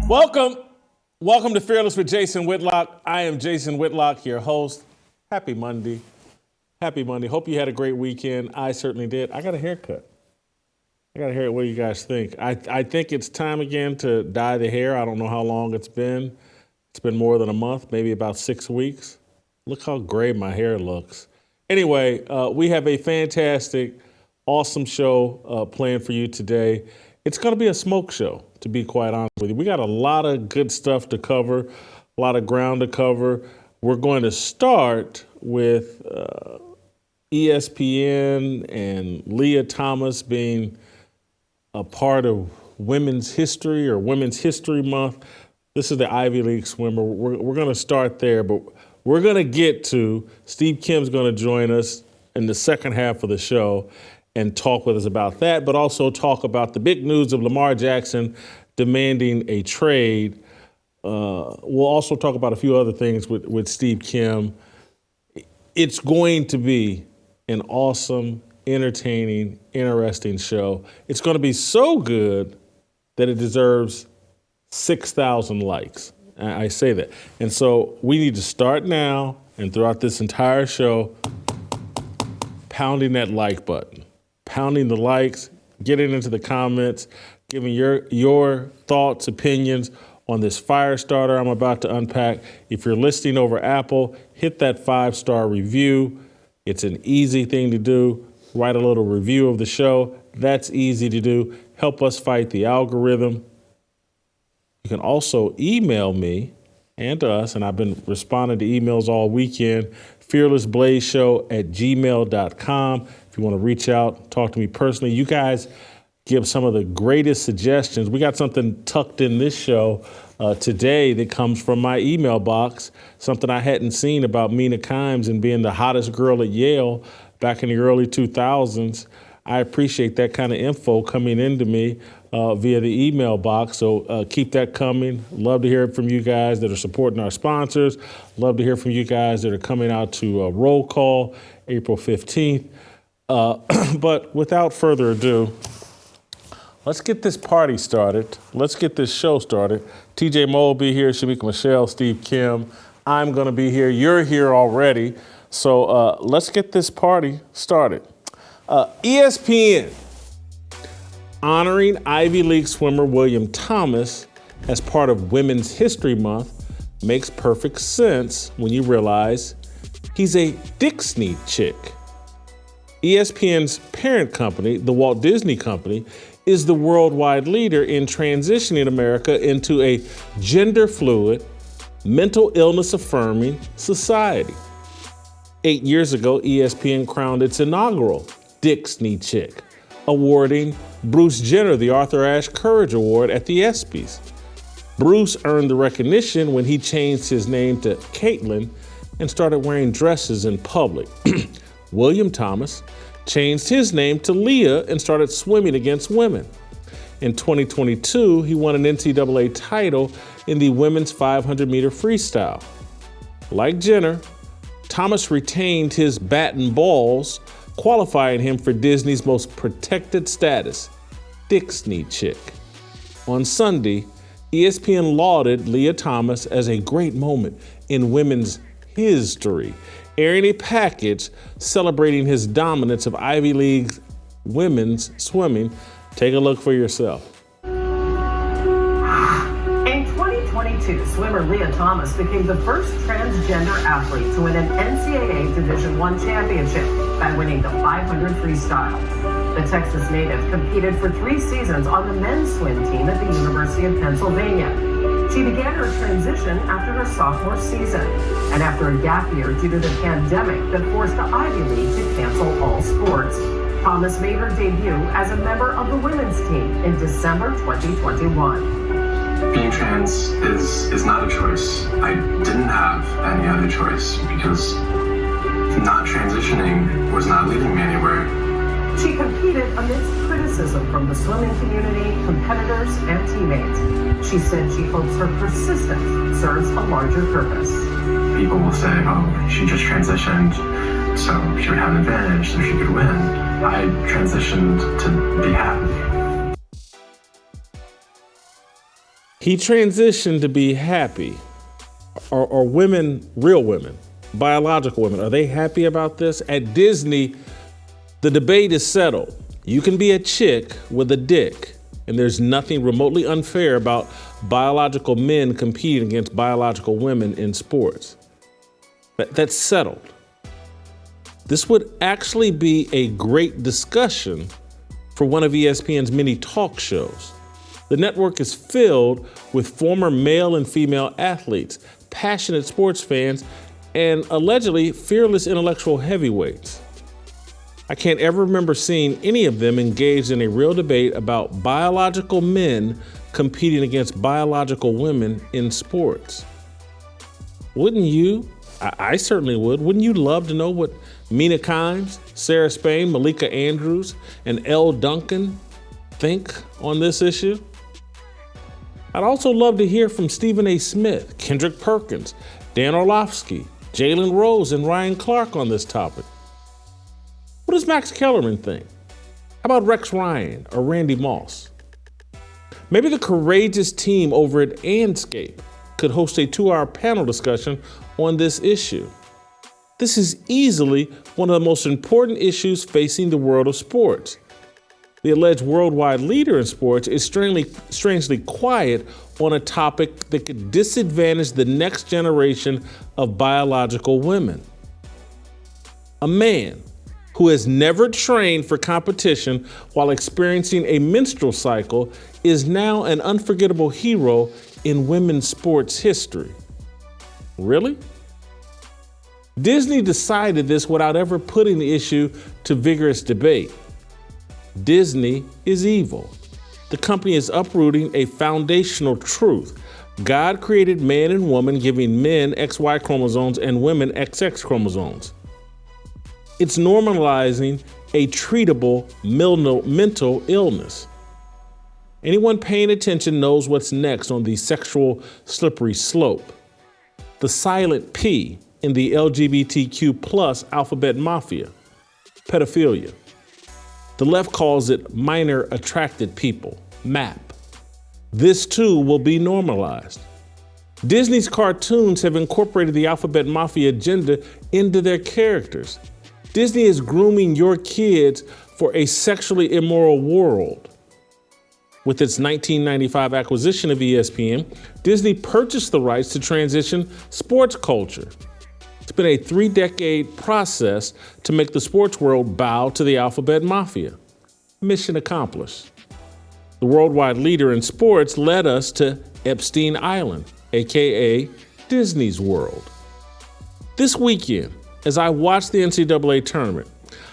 Welcome to Fearless with Jason Whitlock. I am Jason Whitlock, your host. Happy Monday. Hope you had a great weekend. I certainly did. I got a haircut. I got to hear what you guys think. I think it's time again to dye the hair. I don't know how long it's been. It's been more than a month, maybe about 6 weeks. Look how gray my hair looks. Anyway, we have a fantastic, awesome show planned for you today. It's going to be a smoke show, to be quite honest with you. We got a lot of good stuff to cover, a lot of ground to cover. We're going to start with ESPN and Lia Thomas being a part of Women's History or Women's History Month. This is the Ivy League swimmer. We're going to start there, but we're going to get to Steve Kim's going to join us in the second half of the show and talk with us about that, but also talk about the big news of Lamar Jackson demanding a trade. We'll also talk about a few other things with Steve Kim. It's going to be an awesome, entertaining, interesting show. It's going to be so good that it deserves 6,000 likes. I say that. And so we need to start now and throughout this entire show, pounding that like button. Pounding the likes, getting into the comments, giving your thoughts, opinions on this FIRESTARTER I'm about to unpack. If you're listening over Apple, hit that 5-star review. It's an easy thing to do. Write a little review of the show. That's easy to do. Help us fight the algorithm. You can also email me and us, and I've been responding to emails all weekend, fearlessblazeshow@gmail.com. If you want to reach out, talk to me personally. You guys give some of the greatest suggestions. We got something tucked in this show today that comes from my email box, something I hadn't seen about Mina Kimes and being the hottest girl at Yale back in the early 2000s. I appreciate that kind of info coming into me via the email box. So keep that coming. Love to hear from you guys that are supporting our sponsors. Love to hear from you guys that are coming out to Roll Call April 15th. But without further ado, let's get this party started. Let's get this show started. TJ Moe will be here, Shemeka Michelle, Steve Kim. I'm going to be here. You're here already. So let's get this party started. ESPN honoring Ivy League swimmer William Thomas as part of Women's History Month makes perfect sense when you realize he's a Dixney chick. ESPN's parent company, the Walt Disney Company, is the worldwide leader in transitioning America into a gender-fluid, mental illness-affirming society. 8 years ago, ESPN crowned its inaugural Dixney chick, awarding Bruce Jenner the Arthur Ashe Courage Award at the ESPYs. Bruce earned the recognition when he changed his name to Caitlyn and started wearing dresses in public. William Thomas changed his name to Leah and started swimming against women. In 2022, he won an NCAA title in the women's 500-meter freestyle. Like Jenner, Thomas retained his bat and balls, qualifying him for Disney's most protected status, Dixney chick. On Sunday, ESPN lauded Lia Thomas as a great moment in women's history, airing a package celebrating his dominance of Ivy League women's swimming. Take a look for yourself. In 2022, swimmer Lia Thomas became the first transgender athlete to win an NCAA Division I championship by winning the 500 freestyle. The Texas native competed for 3 seasons on the men's swim team at the University of Pennsylvania. She began her transition after her sophomore season and after a gap year due to the pandemic that forced the Ivy League to cancel all sports. Thomas made her debut as a member of the women's team in December 2021. Being trans is not a choice. I didn't have any other choice because not transitioning was not leading me anywhere. She competed amidst criticism from the swimming community, competitors, and teammates. She said she hopes her persistence serves a larger purpose. People will say, oh, she just transitioned, so she would have an advantage, so she could win. I transitioned to be happy. He transitioned to be happy. Are women, real women, biological women, are they happy about this? At Disney, the debate is settled. You can be a chick with a dick, and there's nothing remotely unfair about biological men competing against biological women in sports. That's settled. This would actually be a great discussion for one of ESPN's many talk shows. The network is filled with former male and female athletes, passionate sports fans, and allegedly fearless intellectual heavyweights. I can't ever remember seeing any of them engaged in a real debate about biological men competing against biological women in sports. Wouldn't you? I certainly would. Wouldn't you love to know what Mina Kimes, Sarah Spain, Malika Andrews, and Elle Duncan think on this issue? I'd also love to hear from Stephen A. Smith, Kendrick Perkins, Dan Orlovsky, Jalen Rose, and Ryan Clark on this topic. What does Max Kellerman think? How about Rex Ryan or Randy Moss? Maybe the courageous team over at Anscape could host a 2-hour panel discussion on this issue. This is easily one of the most important issues facing the world of sports. The alleged worldwide leader in sports is strangely quiet on a topic that could disadvantage the next generation of biological women. A man who has never trained for competition while experiencing a menstrual cycle is now an unforgettable hero in women's sports history. Really? Disney decided this without ever putting the issue to vigorous debate. Disney is evil. The company is uprooting a foundational truth. God created man and woman, giving men XY chromosomes and women XX chromosomes. It's normalizing a treatable mental illness. Anyone paying attention knows what's next on the sexual slippery slope. The silent P in the LGBTQ plus alphabet mafia, pedophilia. The left calls it minor attracted people, MAP. This too will be normalized. Disney's cartoons have incorporated the alphabet mafia agenda into their characters. Disney is grooming your kids for a sexually immoral world. With its 1995 acquisition of ESPN, Disney purchased the rights to transition sports culture. It's been a 3-decade process to make the sports world bow to the alphabet mafia. Mission accomplished. The worldwide leader in sports led us to Epstein Island, aka Disney's World. This weekend, as I watched the NCAA tournament,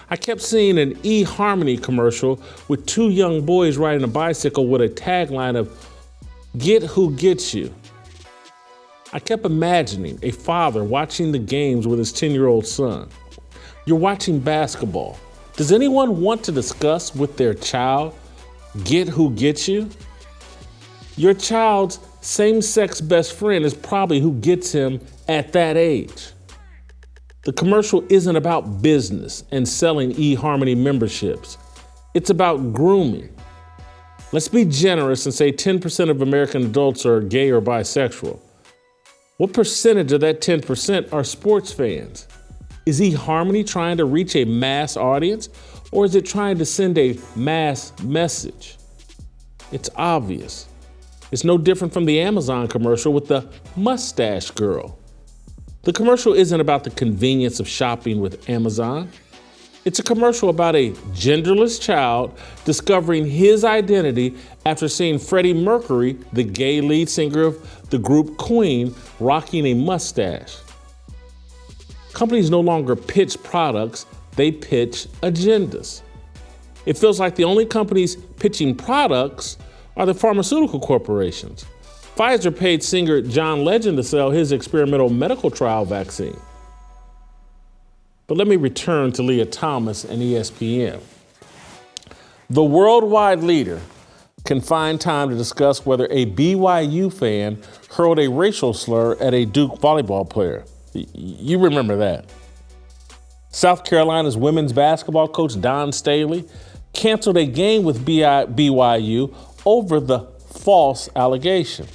I kept seeing an eHarmony commercial with 2 young boys riding a bicycle with a tagline of "Get who gets you." I kept imagining a father watching the games with his 10-year-old son. You're watching basketball. Does anyone want to discuss with their child, "Get who gets you"? Your child's same-sex best friend is probably who gets him at that age. The commercial isn't about business and selling eHarmony memberships. It's about grooming. Let's be generous and say 10% of American adults are gay or bisexual. What percentage of that 10% are sports fans? Is eHarmony trying to reach a mass audience, or is it trying to send a mass message? It's obvious. It's no different from the Amazon commercial with the mustache girl. The commercial isn't about the convenience of shopping with Amazon. It's a commercial about a genderless child discovering his identity after seeing Freddie Mercury, the gay lead singer of the group Queen, rocking a mustache. Companies no longer pitch products, they pitch agendas. It feels like the only companies pitching products are the pharmaceutical corporations. Pfizer paid singer John Legend to sell his experimental medical trial vaccine. But let me return to Leah Thomas and ESPN. The worldwide leader can find time to discuss whether a BYU fan hurled a racial slur at a Duke volleyball player. You remember that. South Carolina's women's basketball coach Don Staley canceled a game with BYU over the false allegation.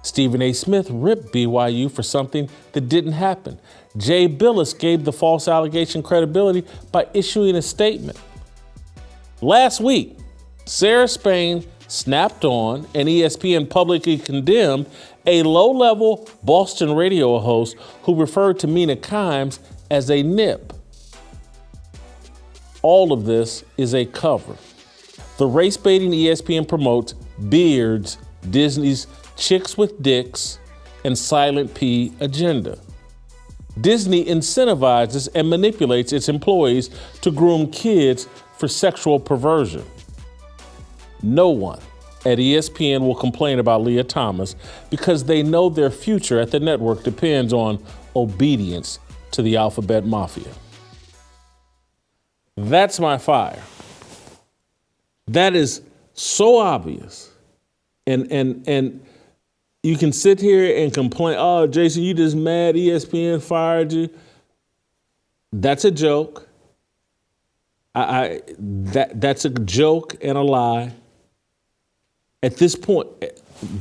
Stephen A. Smith ripped BYU for something that didn't happen. Jay Billis gave the false allegation credibility by issuing a statement. Last week, Sarah Spain snapped on and ESPN publicly condemned a low-level Boston radio host who referred to Mina Kimes as a nip. All of this is a cover. The race-baiting ESPN promotes Beard's, Disney's Chicks with Dicks, and Silent P agenda. Disney incentivizes and manipulates its employees to groom kids for sexual perversion. No one at ESPN will complain about Leah Thomas because they know their future at the network depends on obedience to the alphabet mafia. That's my fire. That is so obvious. And you can sit here and complain, oh, Jason, you just mad ESPN fired you. That's a joke. That's a joke and a lie. At this point,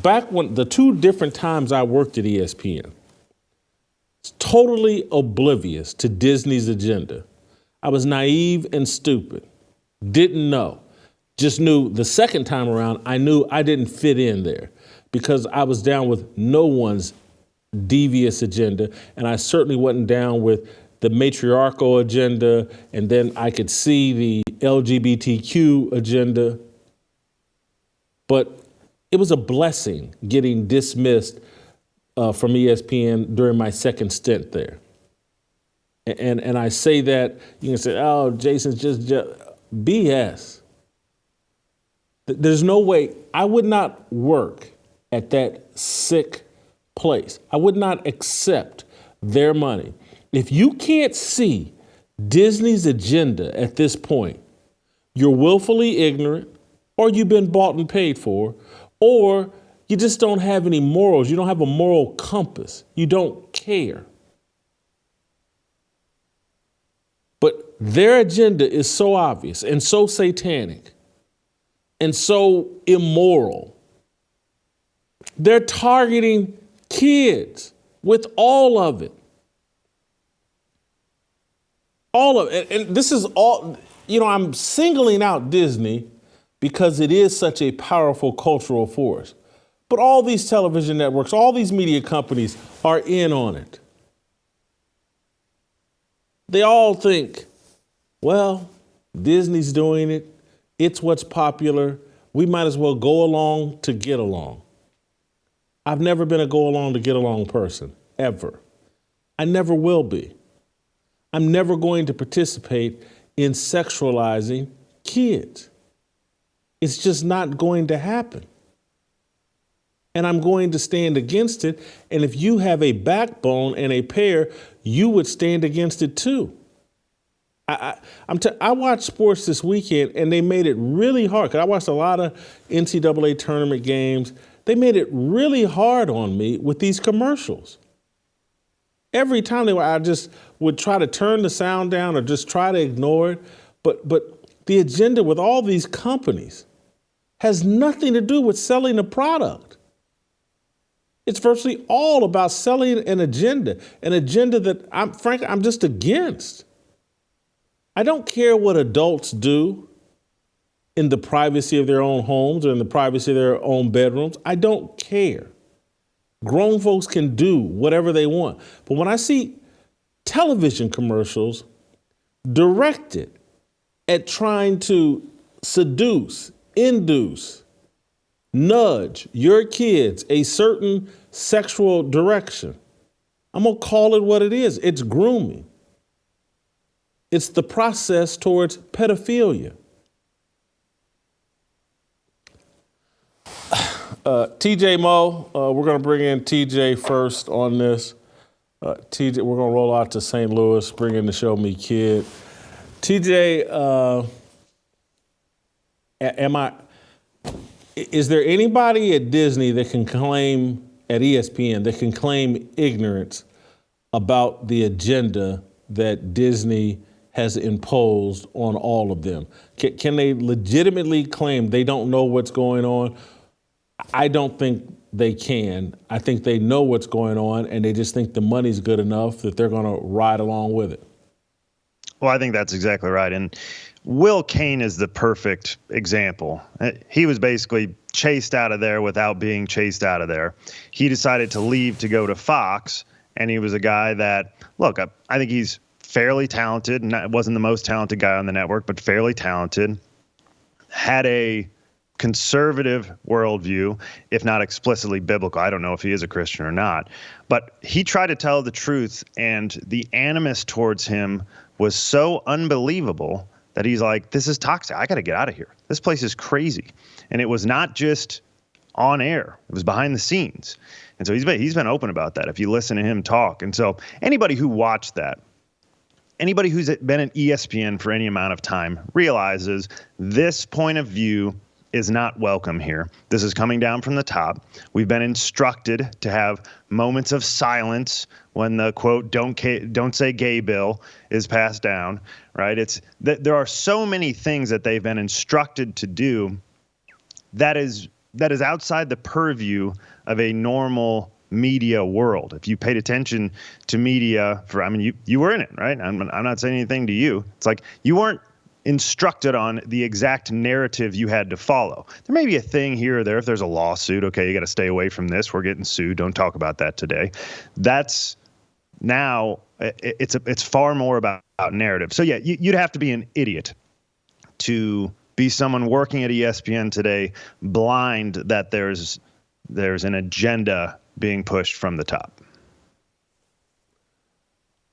back when the two different times I worked at ESPN, it's totally oblivious to Disney's agenda. I was naive and stupid, didn't know. Just knew the second time around, I knew I didn't fit in there because I was down with no one's devious agenda, and I certainly wasn't down with the matriarchal agenda, and then I could see the LGBTQ agenda. But it was a blessing getting dismissed from ESPN during my second stint there. And I say that, you can say, oh, Jason's just BS. There's no way, I would not work at that sick place. I would not accept their money. If you can't see Disney's agenda at this point, you're willfully ignorant, or you've been bought and paid for, or you just don't have any morals. You don't have a moral compass. You don't care. But their agenda is so obvious and so satanic and so immoral. They're targeting kids with all of it. All of it. And this is all, I'm singling out Disney because it is such a powerful cultural force. But all these television networks, all these media companies are in on it. They all think, well, Disney's doing it. It's what's popular. We might as well go along to get along. I've never been a go along to get along person, ever. I never will be. I'm never going to participate in sexualizing kids. It's just not going to happen. And I'm going to stand against it. And if you have a backbone and a pair, you would stand against it too. I watched sports this weekend and they made it really hard, because I watched a lot of NCAA tournament games. They made it really hard on me with these commercials. Every time I just would try to turn the sound down or just try to ignore it. But the agenda with all these companies has nothing to do with selling a product. It's virtually all about selling an agenda that I'm just against. I don't care what adults do in the privacy of their own homes or in the privacy of their own bedrooms. I don't care. Grown folks can do whatever they want. But when I see television commercials directed at trying to seduce, induce, nudge your kids a certain sexual direction, I'm going to call it what it is. It's grooming. It's the process towards pedophilia. TJ Moe, we're going to bring in TJ first on this. TJ, we're going to roll out to St. Louis, bring in the Show Me Kid. TJ, is there anybody at Disney that can claim, at ESPN, that can claim ignorance about the agenda that Disney has imposed on all of them? Can they legitimately claim they don't know what's going on? I don't think they can. I think they know what's going on, and they just think the money's good enough that they're going to ride along with it. Well, I think that's exactly right. And Will Cain is the perfect example. He was basically chased out of there without being chased out of there. He decided to leave to go to Fox, and he was a guy that, look, I think he's fairly talented. Wasn't the most talented guy on the network, but fairly talented. Had a conservative worldview, if not explicitly biblical. I don't know if he is a Christian or not, but he tried to tell the truth, and the animus towards him was so unbelievable that he's like, this is toxic. I got to get out of here. This place is crazy. And it was not just on air. It was behind the scenes. And so he's been open about that if you listen to him talk. And so anybody who watched that, anybody who's been at ESPN for any amount of time realizes this point of view is not welcome here. This is coming down from the top. We've been instructed to have moments of silence when the quote "don't say gay" bill is passed down, right? It's that there are so many things that they've been instructed to do that is outside the purview of a normal media world. If you paid attention to media you were in it, right? I'm not saying anything to you. It's like you weren't instructed on the exact narrative you had to follow. There may be a thing here or there. If there's a lawsuit, okay, you got to stay away from this. We're getting sued. Don't talk about that today. That's now it's far more about narrative. So yeah, you'd have to be an idiot to be someone working at ESPN today, blind that there's an agenda being pushed from the top.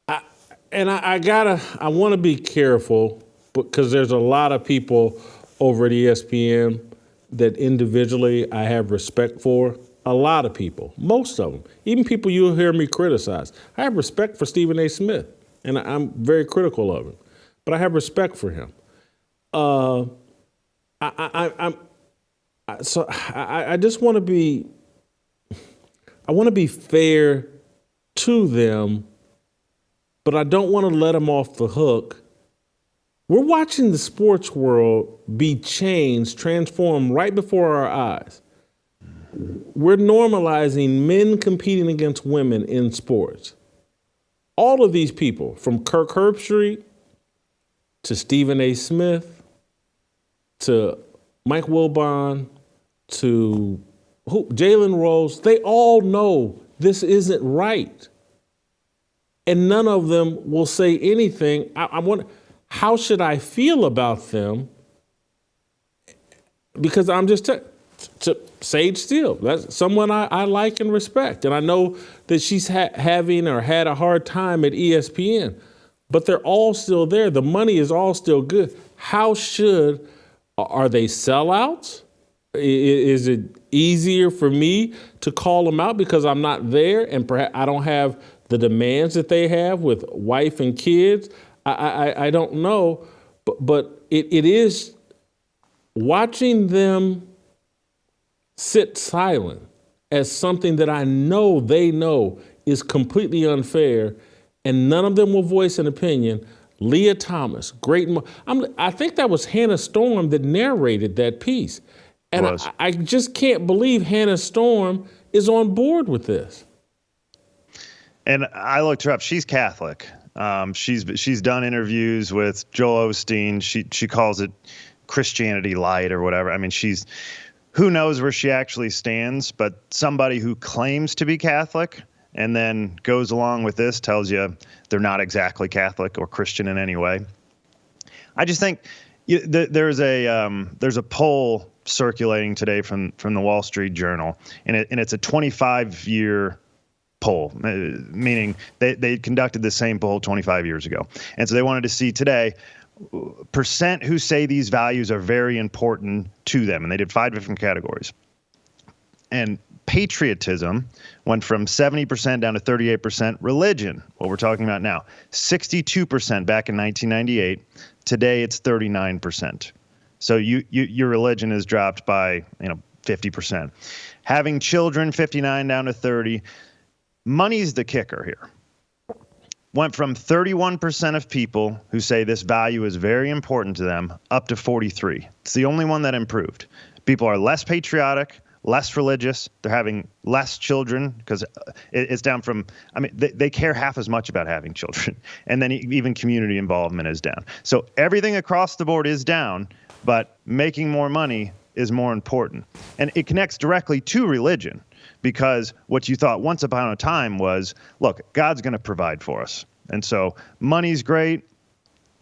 I want to be careful because there's a lot of people over at ESPN that individually I have respect for. A lot of people, most of them, even people you'll hear me criticize. I have respect for Stephen A. Smith, and I'm very critical of him, but I have respect for him. I just want to be, I want to be fair to them, but I don't want to let them off the hook. We're watching the sports world be changed, transformed right before our eyes. We're normalizing men competing against women in sports. All of these people, from Kirk Herbstreit to Stephen A. Smith to Mike Wilbon to Jalen Rose, they all know this isn't right. And none of them will say anything. I wonder, how should I feel about them? Because I'm just Sage Steele. That's someone I like and respect. And I know that she's having or had a hard time at ESPN, but they're all still there. The money is all still good. Are they sellouts? Is it easier for me to call them out because I'm not there and perhaps I don't have the demands that they have with wife and kids? I don't know, but it is watching them sit silent as something that I know they know is completely unfair, and none of them will voice an opinion. Leah Thomas, great. I think that was Hannah Storm that narrated that piece. And I just can't believe Hannah Storm is on board with this. And I looked her up. She's Catholic. She's done interviews with Joel Osteen. She calls it Christianity light or whatever. I mean, who knows where she actually stands, but somebody who claims to be Catholic and then goes along with this tells you they're not exactly Catholic or Christian in any way. I just think there's a poll circulating today from the Wall Street Journal, and it's a 25-year poll, meaning they conducted the same poll 25 years ago. And so they wanted to see today percent who say these values are very important to them. And they did 5 different categories. And patriotism went from 70% down to 38%. Religion, what we're talking about now, 62% back in 1998. Today it's 39%. So your religion has dropped by 50%. Having children, 59 down to 30. Money's the kicker here. Went from 31% of people who say this value is very important to them up to 43. It's the only one that improved. People are less patriotic, less religious. They're having less children because it's down from, I mean, they care half as much about having children. And then even community involvement is down. So everything across the board is down, but making more money is more important. And it connects directly to religion, because what you thought once upon a time was, look, God's going to provide for us. And so money's great.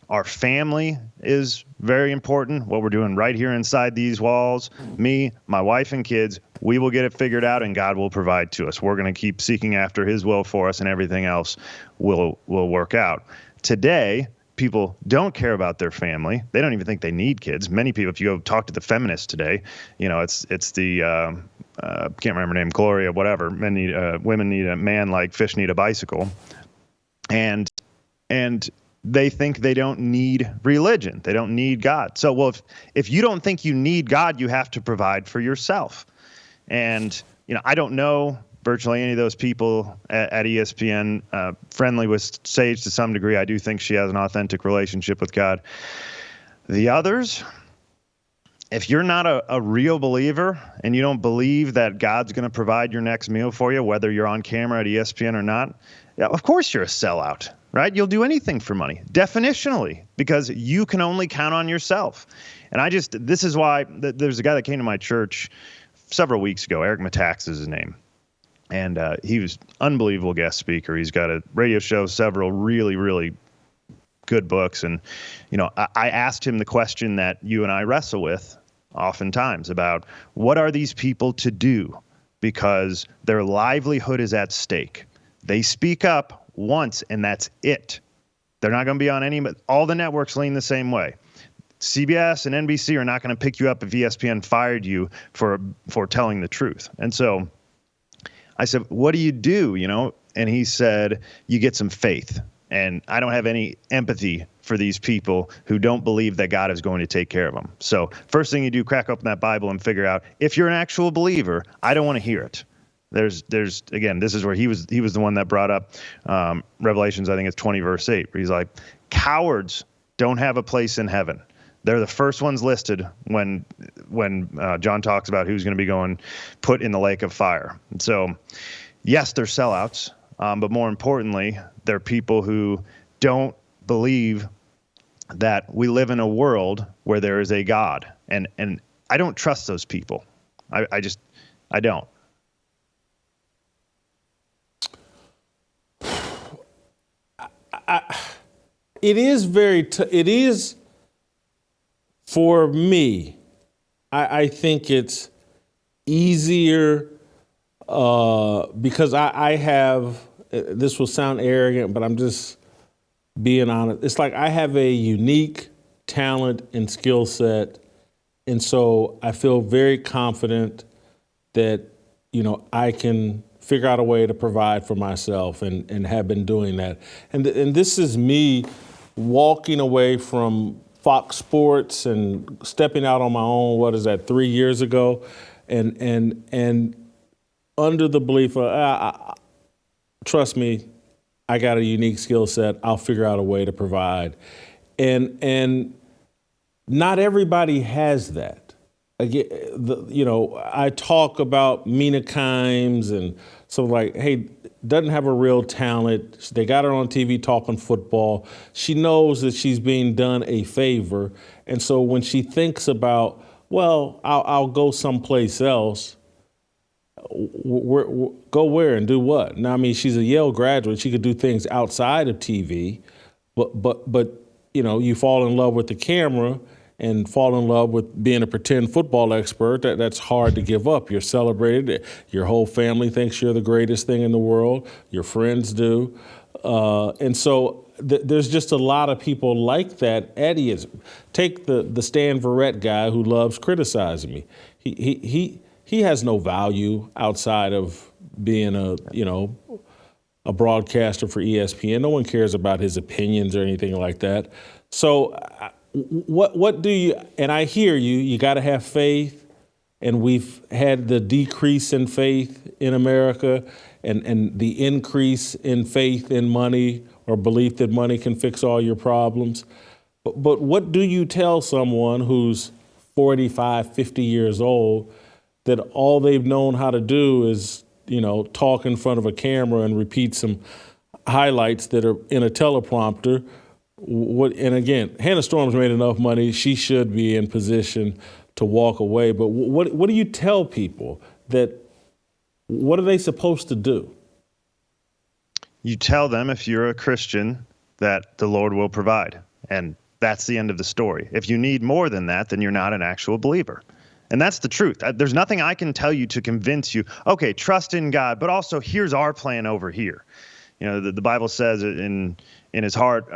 Our family is very important. What we're doing right here inside these walls, me, my wife, and kids, we will get it figured out, and God will provide to us. We're going to keep seeking after his will for us, and everything else will work out. Today, people don't care about their family. They don't even think they need kids. Many people, if you go talk to the feminists today, it's the can't remember her name, Gloria, whatever. Women need a man like fish need a bicycle, and they think they don't need religion. They don't need God. So, well, if you don't think you need God, you have to provide for yourself. And I don't know virtually any of those people at ESPN, friendly with Sage to some degree. I do think she has an authentic relationship with God. The others, if you're not a real believer and you don't believe that God's going to provide your next meal for you, whether you're on camera at ESPN or not, yeah, of course you're a sellout, right? You'll do anything for money, definitionally, because you can only count on yourself. And this is why there's a guy that came to my church several weeks ago. Eric Metax is his name. And he was an unbelievable guest speaker. He's got a radio show, several really, really good books. And, I asked him the question that you and I wrestle with oftentimes about what are these people to do, because their livelihood is at stake. They speak up once and that's it. They're not going to be on all the networks lean the same way. CBS and NBC are not going to pick you up if ESPN fired you for telling the truth. And so I said, what do you do? And he said, you get some faith. And I don't have any empathy for these people who don't believe that God is going to take care of them. So first thing you do, crack open that Bible and figure out if you're an actual believer. I don't want to hear it. There's again, this is where he was the one that brought up Revelations, I think it's 20 verse 8, where he's like, cowards don't have a place in heaven. They're the first ones listed when John talks about who's going to be put in the lake of fire. And so, yes, they're sellouts, but more importantly, they're people who don't believe that we live in a world where there is a God. And I don't trust those people. I don't. It is for me. I think it's easier because I have. This will sound arrogant, but I'm just being honest. It's like I have a unique talent and skill set, and so I feel very confident that I can figure out a way to provide for myself and have been doing that. And this is me walking away from Fox Sports and stepping out on my own, 3 years ago, and under the belief of, trust me, I got a unique skill set. I'll figure out a way to provide. And not everybody has that. Again, I talk about Mina Kimes and so hey, doesn't have a real talent. They got her on TV talking football. She knows that she's being done a favor. And so when she thinks about, I'll go someplace else, go where and do what? Now, I mean, she's a Yale graduate. She could do things outside of TV, but you fall in love with the camera and fall in love with being a pretend football expert. That's hard to give up. You're celebrated. Your whole family thinks you're the greatest thing in the world. Your friends do. And so there's just a lot of people like that. Eddie is, take the Stan Verrett guy who loves criticizing me. He has no value outside of being a broadcaster for ESPN. No one cares about his opinions or anything like that. So what do you, and I hear you got to have faith, and we've had the decrease in faith in America and the increase in faith in money or belief that money can fix all your problems. But what do you tell someone who's 45, 50 years old that all they've known how to do is, talk in front of a camera and repeat some highlights that are in a teleprompter. And again, Hannah Storm's made enough money. She should be in position to walk away. But what do you tell people what are they supposed to do? You tell them, if you're a Christian, that the Lord will provide. And that's the end of the story. If you need more than that, then you're not an actual believer. And that's the truth. There's nothing I can tell you to convince you, okay, trust in God, but also here's our plan over here. The Bible says in his heart,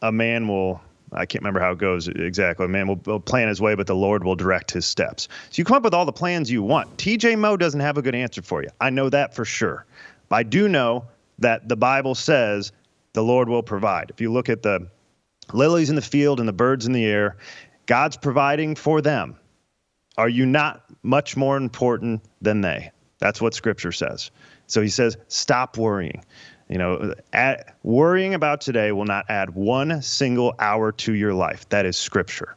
a man will, I can't remember how it goes exactly, a man will plan his way, but the Lord will direct his steps. So you come up with all the plans you want. TJ Moe doesn't have a good answer for you. I know that for sure. But I do know that the Bible says the Lord will provide. If you look at the lilies in the field and the birds in the air, God's providing for them. Are you not much more important than they? That's what Scripture says. So he says, stop worrying. Worrying about today will not add one single hour to your life. That is Scripture.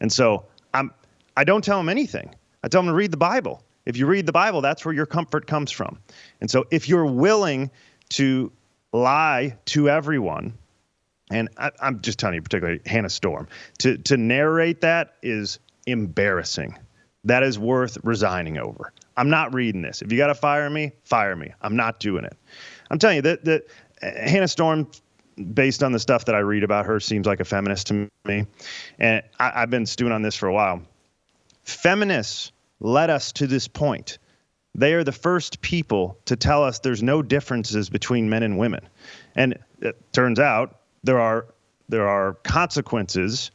And so I don't tell them anything. I tell them to read the Bible. If you read the Bible, that's where your comfort comes from. And so if you're willing to lie to everyone, and I'm just telling you, particularly Hannah Storm, to narrate that is embarrassing. That is worth resigning over. I'm not reading this. If you got to fire me, fire me. I'm not doing it. I'm telling you that Hannah Storm, based on the stuff that I read about her, seems like a feminist to me. And I've been stewing on this for a while. Feminists led us to this point. They are the first people to tell us there's no differences between men and women. And it turns out there are consequences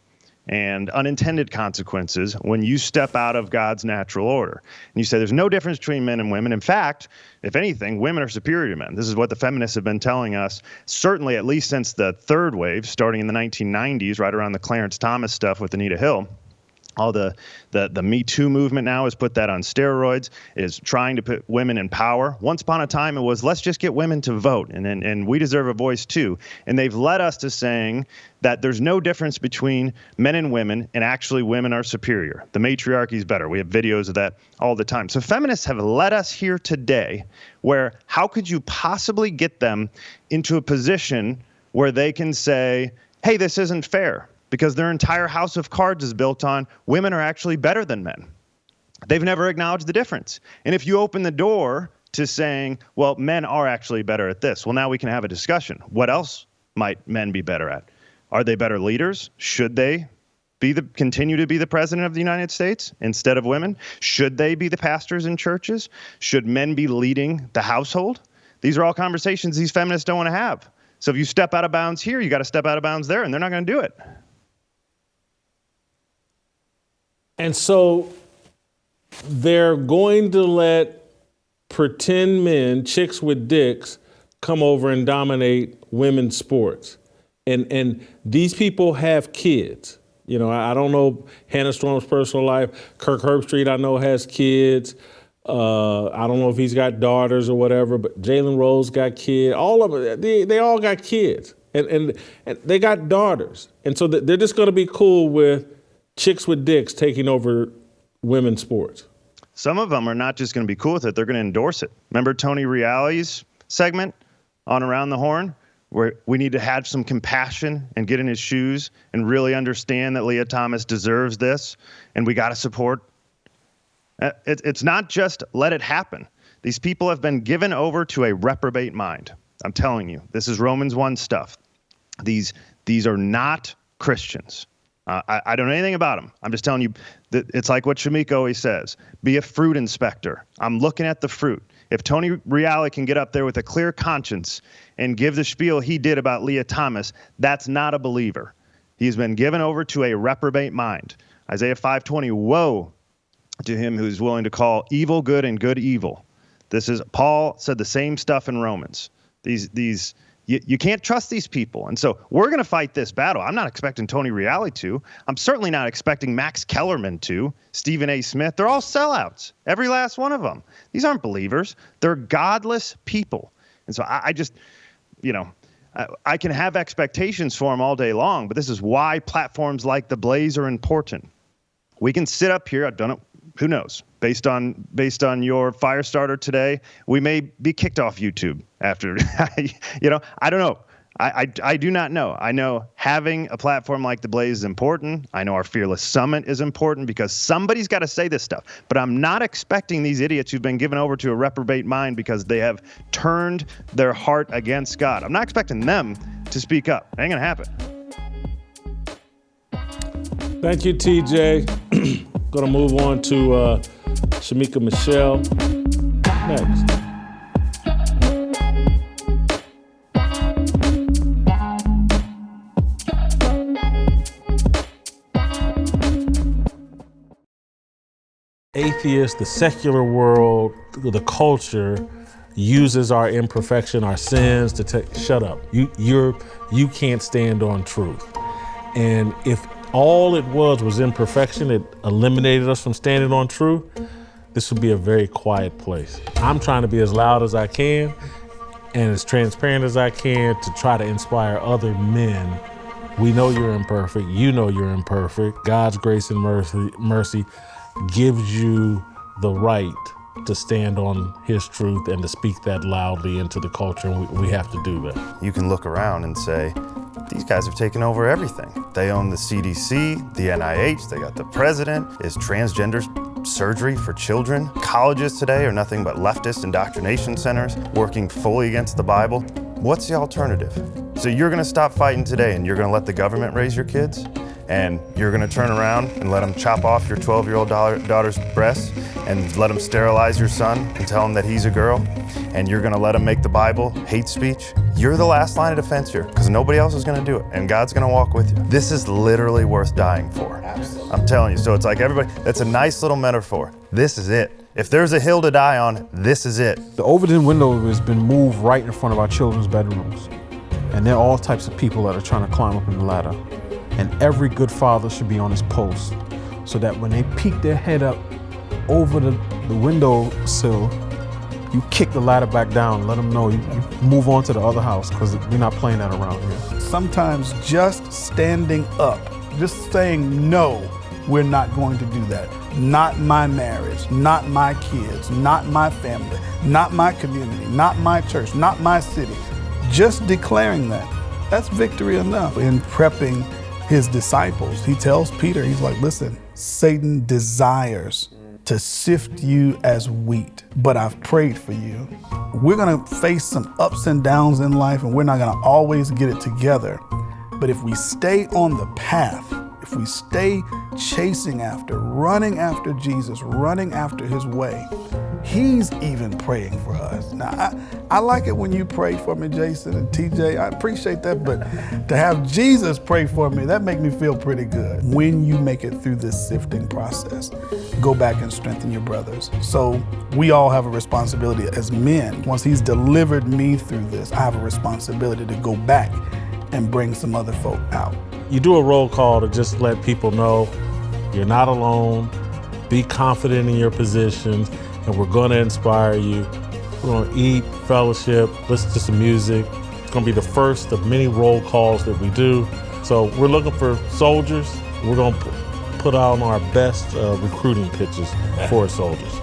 and unintended consequences when you step out of God's natural order. And you say there's no difference between men and women. In fact, if anything, women are superior to men. This is what the feminists have been telling us, certainly at least since the third wave, starting in the 1990s, right around the Clarence Thomas stuff with Anita Hill. All the Me Too movement now has put that on steroids, is trying to put women in power. Once upon a time, it was, let's just get women to vote, and we deserve a voice too. And they've led us to saying that there's no difference between men and women, and actually women are superior. The matriarchy is better. We have videos of that all the time. So feminists have led us here today where how could you possibly get them into a position where they can say, hey, this isn't fair? Because their entire house of cards is built on women are actually better than men. They've never acknowledged the difference. And if you open the door to saying, well, men are actually better at this, well, now we can have a discussion. What else might men be better at? Are they better leaders? Should they continue to be the president of the United States instead of women? Should they be the pastors in churches? Should men be leading the household? These are all conversations these feminists don't want to have. So if you step out of bounds here, you got to step out of bounds there, and they're not going to do it. And so they're going to let pretend men, chicks with dicks, come over and dominate women's sports. And these people have kids. I don't know Hannah Storm's personal life. Kirk Herbstreit, I know, has kids. I don't know if he's got daughters or whatever, but Jalen Rose got kids. All of them, they all got kids. And they got daughters. And so they're just going to be cool with chicks with dicks taking over women's sports. Some of them are not just going to be cool with it, they're going to endorse it. Remember Tony Reality's segment on Around the Horn, where we need to have some compassion and get in his shoes and really understand that Leah Thomas deserves this, and we got to support. It's not just let it happen. These people have been given over to a reprobate mind. I'm telling you, this is Romans 1 stuff. These are not Christians. I don't know anything about them. I'm just telling you that it's like what Shemoke always says. Be a fruit inspector. I'm looking at the fruit. If Tony Reali can get up there with a clear conscience and give the spiel he did about Leah Thomas, that's not a believer. He's been given over to a reprobate mind. Isaiah 5:20, woe to him who's willing to call evil good and good evil. Paul said the same stuff in Romans. You can't trust these people. And so we're going to fight this battle. I'm not expecting Tony Reali to. I'm certainly not expecting Max Kellerman to. Stephen A. Smith. They're all sellouts. Every last one of them. These aren't believers. They're godless people. And so I just, I can have expectations for them all day long, but this is why platforms like The Blaze are important. We can sit up here. I've done it. Who knows? based on your Firestarter today, we may be kicked off YouTube after. I don't know. I do not know. I know having a platform like The Blaze is important. I know our Fearless Summit is important because somebody's got to say this stuff. But I'm not expecting these idiots who've been given over to a reprobate mind because they have turned their heart against God. I'm not expecting them to speak up. It ain't going to happen. Thank you, TJ. Going to move on to Shemeka Michelle next. Atheists, the secular world, the culture uses our imperfection, our sins to shut up. You can't stand on truth. And if all it was imperfection, it eliminated us from standing on truth, this would be a very quiet place. I'm trying to be as loud as I can and as transparent as I can to try to inspire other men. We know you're imperfect. You know you're imperfect. God's grace and mercy gives you the right to stand on his truth and to speak that loudly into the culture, and we have to do that. You can look around and say, these guys have taken over everything. They own the CDC, the NIH, they got the president. Is transgender surgery for children? Colleges today are nothing but leftist indoctrination centers working fully against the Bible. What's the alternative? So you're gonna stop fighting today and you're gonna let the government raise your kids? And you're gonna turn around and let them chop off your 12-year-old daughter's breasts and let them sterilize your son and tell him that he's a girl? And you're gonna let them make the Bible hate speech? You're the last line of defense here, because nobody else is gonna do it, and God's gonna walk with you. This is literally worth dying for. Absolutely. I'm telling you, so it's like everybody, that's a nice little metaphor. This is it. If there's a hill to die on, this is it. The Overton window has been moved right in front of our children's bedrooms. And there are all types of people that are trying to climb up in the ladder. And every good father should be on his post so that when they peek their head up over the windowsill, you kick the ladder back down, let them know you move on to the other house, because we're not playing that around here. Sometimes just standing up, just saying, no, we're not going to do that. Not my marriage, not my kids, not my family, not my community, not my church, not my city. Just declaring that's victory enough. In prepping his disciples, he tells Peter, he's like, listen, Satan desires to sift you as wheat, but I've prayed for you. We're gonna face some ups and downs in life, and we're not gonna always get it together. But if we stay on the path, if we stay chasing after, running after Jesus, running after his way, he's even praying for us. Now, I like it when you pray for me, Jason and TJ. I appreciate that, but to have Jesus pray for me, that makes me feel pretty good. When you make it through this sifting process, go back and strengthen your brothers. So we all have a responsibility as men. Once he's delivered me through this, I have a responsibility to go back and bring some other folk out. You do a roll call to just let people know you're not alone, be confident in your positions, and we're gonna inspire you. We're gonna eat, fellowship, listen to some music. It's gonna be the first of many roll calls that we do. So we're looking for soldiers. We're gonna put out our best recruiting pitches for soldiers.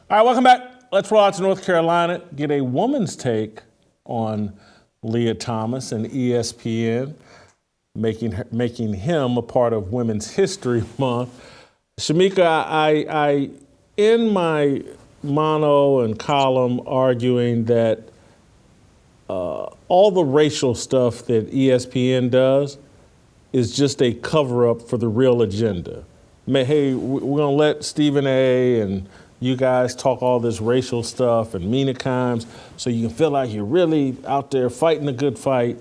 All right, welcome back. Let's roll out to North Carolina, get a woman's take on Leah Thomas and ESPN, making him a part of Women's History Month. Shemeka, I in my mono and column arguing that all the racial stuff that ESPN does is just a cover-up for the real agenda. Hey, we're gonna let Stephen A. and you guys talk all this racial stuff and Mina Kimes so you can feel like you're really out there fighting a good fight.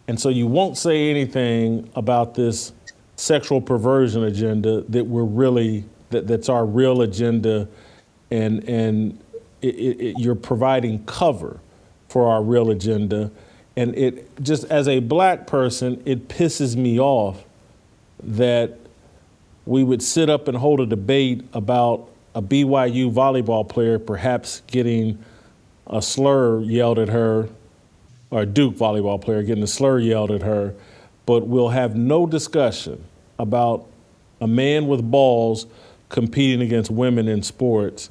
And so you won't say anything about this sexual perversion agenda that that's our real agenda, and you're providing cover for our real agenda. And it just, as a black person, it pisses me off that we would sit up and hold a debate about a BYU volleyball player perhaps getting a slur yelled at her, or a Duke volleyball player getting a slur yelled at her, but we'll have no discussion about a man with balls competing against women in sports.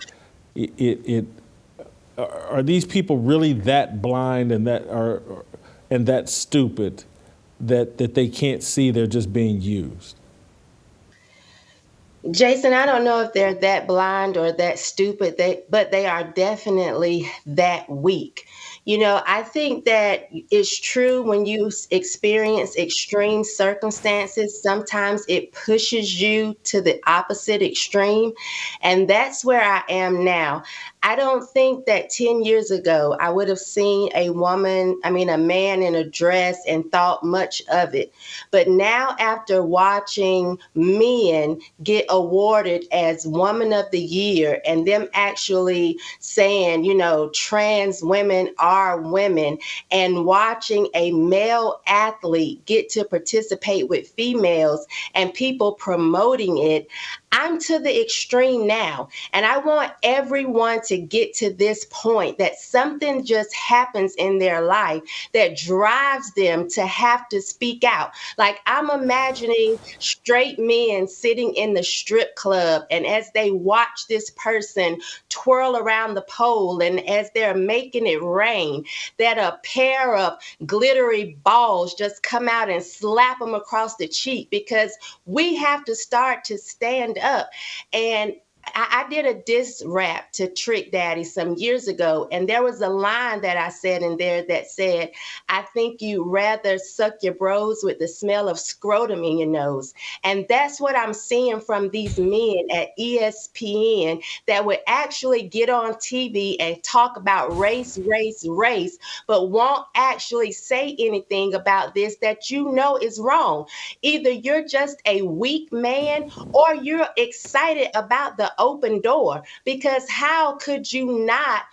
Are these people really that blind and that stupid that they can't see they're just being used? Jason, I don't know if they're that blind or that stupid, but they are definitely that weak. I think that it's true when you experience extreme circumstances, sometimes it pushes you to the opposite extreme. And that's where I am now. I don't think that 10 years ago I would have seen a man in a dress and thought much of it. But now, after watching men get awarded as Woman of the Year and them actually saying, trans women are women, and watching a male athlete get to participate with females and people promoting it, I'm to the extreme now. And I want everyone to get to this point that something just happens in their life that drives them to have to speak out. Like, I'm imagining straight men sitting in the strip club, and as they watch this person twirl around the pole, and as they're making it rain, that a pair of glittery balls just come out and slap them across the cheek, because we have to start to stand up. And I did a diss rap to Trick Daddy some years ago, and there was a line that I said in there that said, I think you'd rather suck your bros with the smell of scrotum in your nose. And that's what I'm seeing from these men at ESPN that would actually get on TV and talk about race, but won't actually say anything about this that is wrong. Either you're just a weak man or you're excited about the open door, because how could you not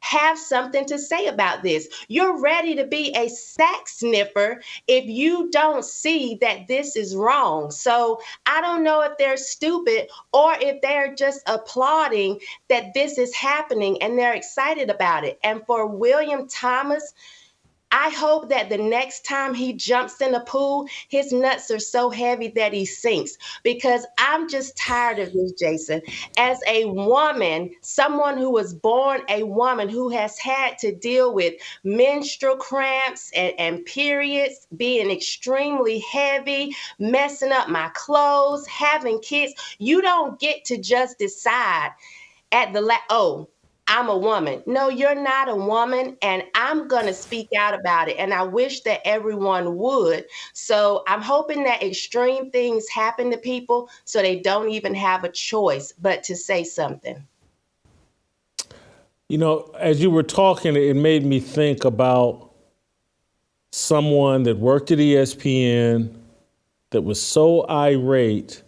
have something to say about this? You're ready to be a sack sniffer if you don't see that this is wrong. So I don't know if they're stupid or if they're just applauding that this is happening and they're excited about it. And for William Thomas, I hope that the next time he jumps in a pool, his nuts are so heavy that he sinks, because I'm just tired of this, Jason. As a woman, someone who was born a woman, who has had to deal with menstrual cramps and periods being extremely heavy, messing up my clothes, having kids, you don't get to just decide at I'm a woman. No, you're not a woman, and I'm going to speak out about it. And I wish that everyone would. So I'm hoping that extreme things happen to people so they don't even have a choice but to say something. As you were talking, it made me think about someone that worked at ESPN that was so irate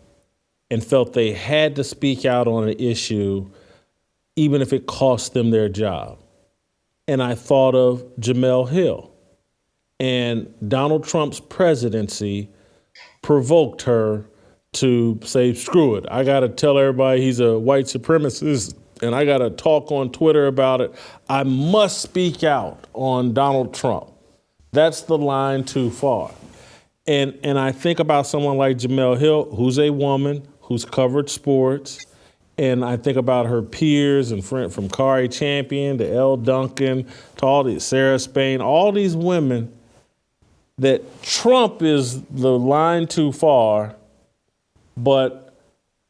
and felt they had to speak out on an issue even if it cost them their job. And I thought of Jemele Hill. And Donald Trump's presidency provoked her to say, screw it. I got to tell everybody he's a white supremacist, and I got to talk on Twitter about it. I must speak out on Donald Trump. That's the line too far. And I think about someone like Jemele Hill, who's a woman, who's covered sports. And I think about her peers and friends, from Kari Champion to Elle Duncan to all these, Sarah Spain, all these women, that Trump is the line too far, but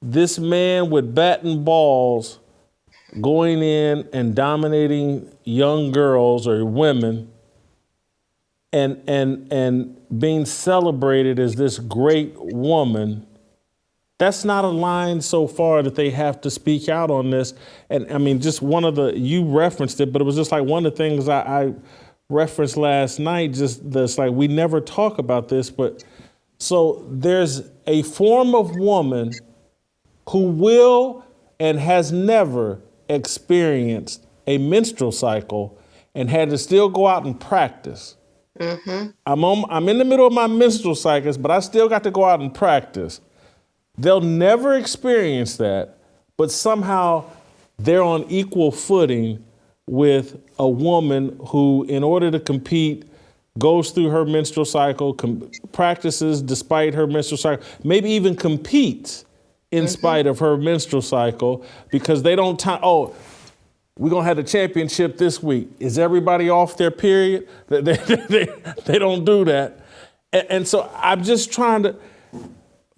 this man with bat and balls going in and dominating young girls or women and being celebrated as this great woman, that's not a line so far that they have to speak out on this. And I mean, just you referenced it, but it was just like one of the things I referenced last night, just this, like, we never talk about this, but so there's a form of woman who will and has never experienced a menstrual cycle and had to still go out and practice I'm in the middle of my menstrual cycles, but I still got to go out and practice. They'll never experience that, but somehow they're on equal footing with a woman who, in order to compete, goes through her menstrual cycle, practices despite her menstrual cycle, maybe even competes in spite of her menstrual cycle, because they don't we're gonna have the championship this week. Is everybody off their period? They don't do that. And so I'm just trying to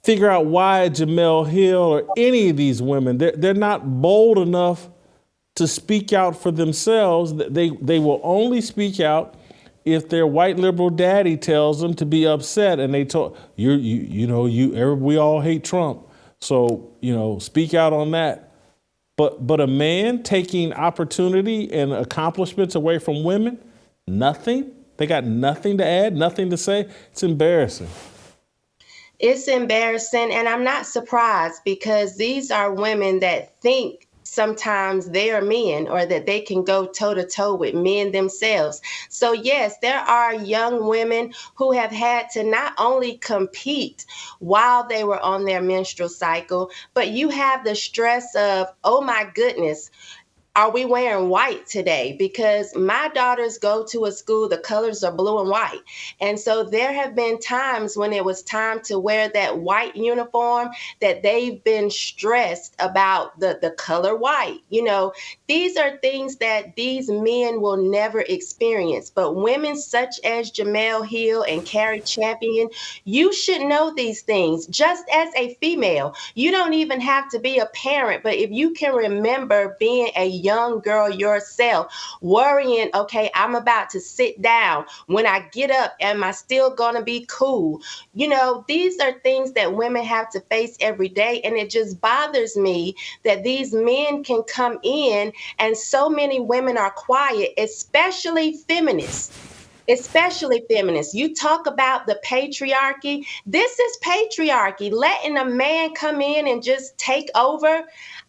figure out why Jemele Hill or any of these women, they're not bold enough to speak out for themselves. They will only speak out if their white liberal daddy tells them to be upset, and they told we all hate Trump, so speak out on that. But a man taking opportunity and accomplishments away from women, nothing. They got nothing to add, nothing to say. It's embarrassing. It's embarrassing, and I'm not surprised, because these are women that think sometimes they are men, or that they can go toe-to-toe with men themselves. So yes, there are young women who have had to not only compete while they were on their menstrual cycle, but you have the stress of, oh my goodness, are we wearing white today? Because my daughters go to a school, the colors are blue and white. And so there have been times when it was time to wear that white uniform that they've been stressed about the color white. These are things that these men will never experience. But women such as Jemele Hill and Carrie Champion, you should know these things. Just as a female, you don't even have to be a parent, but if you can remember being a young girl yourself, worrying, okay, I'm about to sit down. When I get up, am I still gonna be cool? These are things that women have to face every day. And it just bothers me that these men can come in and so many women are quiet, especially feminists. You talk about the patriarchy. This is patriarchy, letting a man come in and just take over.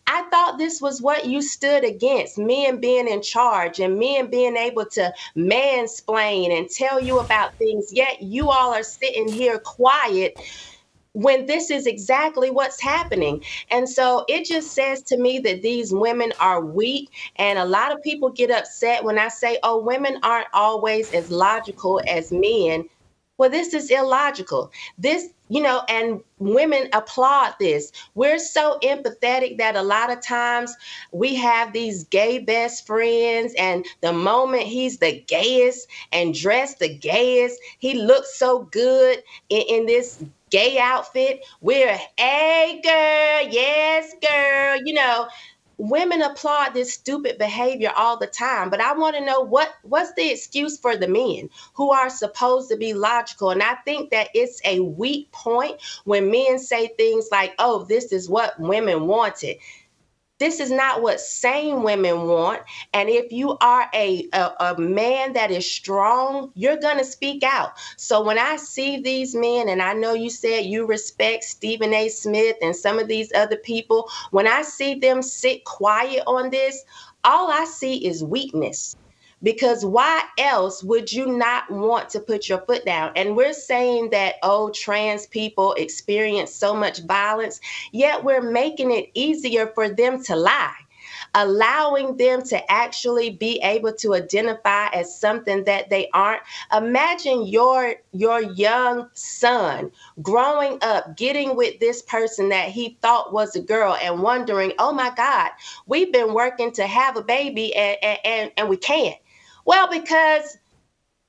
I thought this was what you stood against, men being in charge and men being able to mansplain and tell you about things, yet you all are sitting here quiet when this is exactly what's happening. And so it just says to me that these women are weak. And a lot of people get upset when I say, oh, women aren't always as logical as men. Well, this is illogical. And women applaud this. We're so empathetic that a lot of times we have these gay best friends, and the moment he's the gayest and dressed the gayest, he looks so good in this gay outfit, we're, hey girl, yes girl, women applaud this stupid behavior all the time. But I want to know what's the excuse for the men who are supposed to be logical. And I think that it's a weak point when men say things like, oh, this is what women wanted. This is not what sane women want. And if you are a man that is strong, you're going to speak out. So when I see these men, and I know you said you respect Stephen A. Smith and some of these other people, when I see them sit quiet on this, all I see is weakness. Because why else would you not want to put your foot down? And we're saying that, oh, trans people experience so much violence, yet we're making it easier for them to lie, allowing them to actually be able to identify as something that they aren't. Imagine your young son growing up, getting with this person that he thought was a girl and wondering, oh my God, we've been working to have a baby and we can't. Well, because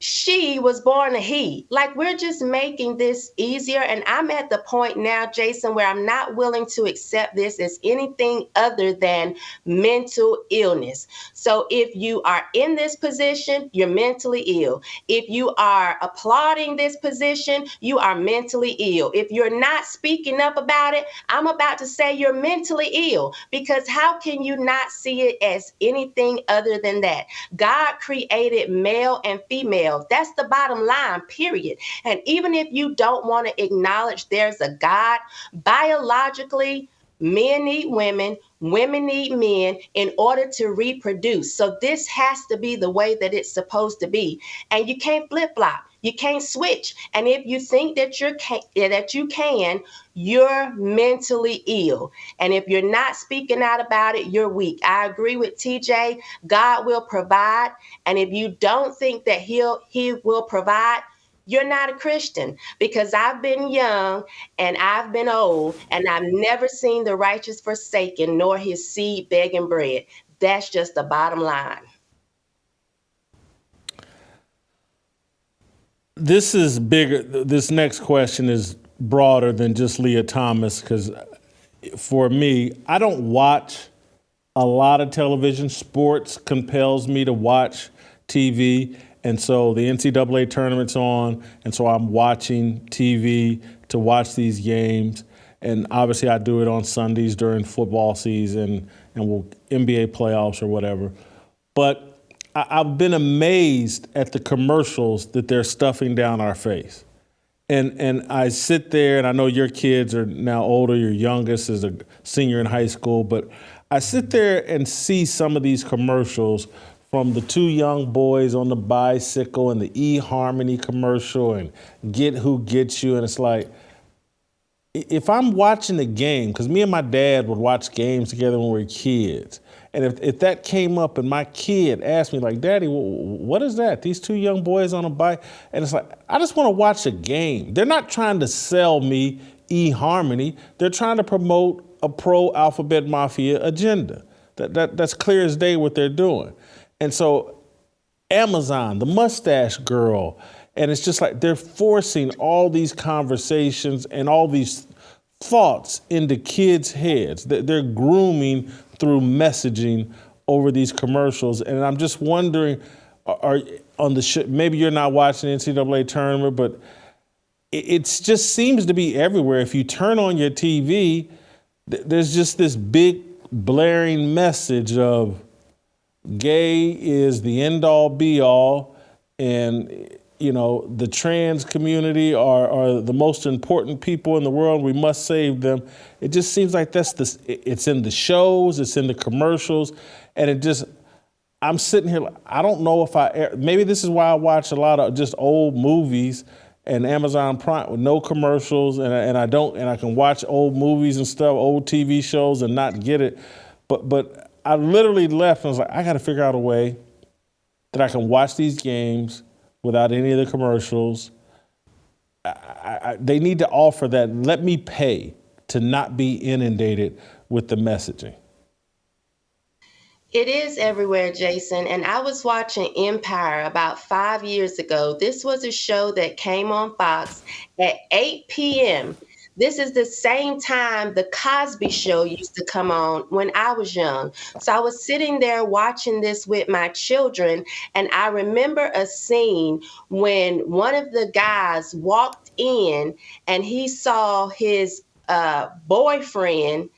she was born a he. Like, we're just making this easier. And I'm at the point now, Jason, where I'm not willing to accept this as anything other than mental illness. So if you are in this position, you're mentally ill. If you are applauding this position, you are mentally ill. If you're not speaking up about it, I'm about to say you're mentally ill, because how can you not see it as anything other than that? God created male and female. That's the bottom line, period. And even if you don't want to acknowledge there's a God, biologically, men need women, women need men in order to reproduce. So this has to be the way that it's supposed to be. And you can't flip-flop. You can't switch. And if you think that you can, you're mentally ill. And if you're not speaking out about it, you're weak. I agree with TJ. God will provide. And if you don't think that he will provide, you're not a Christian, because I've been young and I've been old, and I've never seen the righteous forsaken nor his seed begging bread. That's just the bottom line. This is bigger. This next question is broader than just Leah Thomas, because for me, I don't watch a lot of television. Sports compels me to watch TV. And so the NCAA tournament's on, and so I'm watching TV to watch these games. And obviously I do it on Sundays during football season and NBA playoffs or whatever. But I've been amazed at the commercials that they're stuffing down our face. And I sit there, and I know your kids are now older. Your youngest is a senior in high school. But I sit there and see some of these commercials, from the two young boys on the bicycle and the eHarmony commercial and Get Who Gets You. And it's like, if I'm watching a game, because me and my dad would watch games together when we were kids, and if that came up and my kid asked me, like, Daddy, what is that? These two young boys on a bike? And it's like, I just want to watch a game. They're not trying to sell me eHarmony. They're trying to promote a pro-alphabet mafia agenda. That's clear as day what they're doing. And so Amazon, the mustache girl, and it's just like they're forcing all these conversations and all these thoughts into kids' heads. They're grooming through messaging over these commercials. And I'm just wondering, maybe you're not watching the NCAA tournament, but it just seems to be everywhere. If you turn on your TV, there's just this big blaring message of gay is the end-all be-all, and the trans community are the most important people in the world. We must save them. It just seems like it's in the shows, it's in the commercials, and I'm sitting here, I don't know if maybe this is why I watch a lot of just old movies and Amazon Prime with no commercials, and I can watch old movies and stuff, old TV shows, and not get it. But I literally left and was like, I got to figure out a way that I can watch these games without any of the commercials. They need to offer that. Let me pay to not be inundated with the messaging. It is everywhere, Jason. And I was watching Empire about 5 years ago. This was a show that came on Fox at 8 p.m. This is the same time the Cosby Show used to come on when I was young. So I was sitting there watching this with my children, and I remember a scene when one of the guys walked in and he saw his boyfriend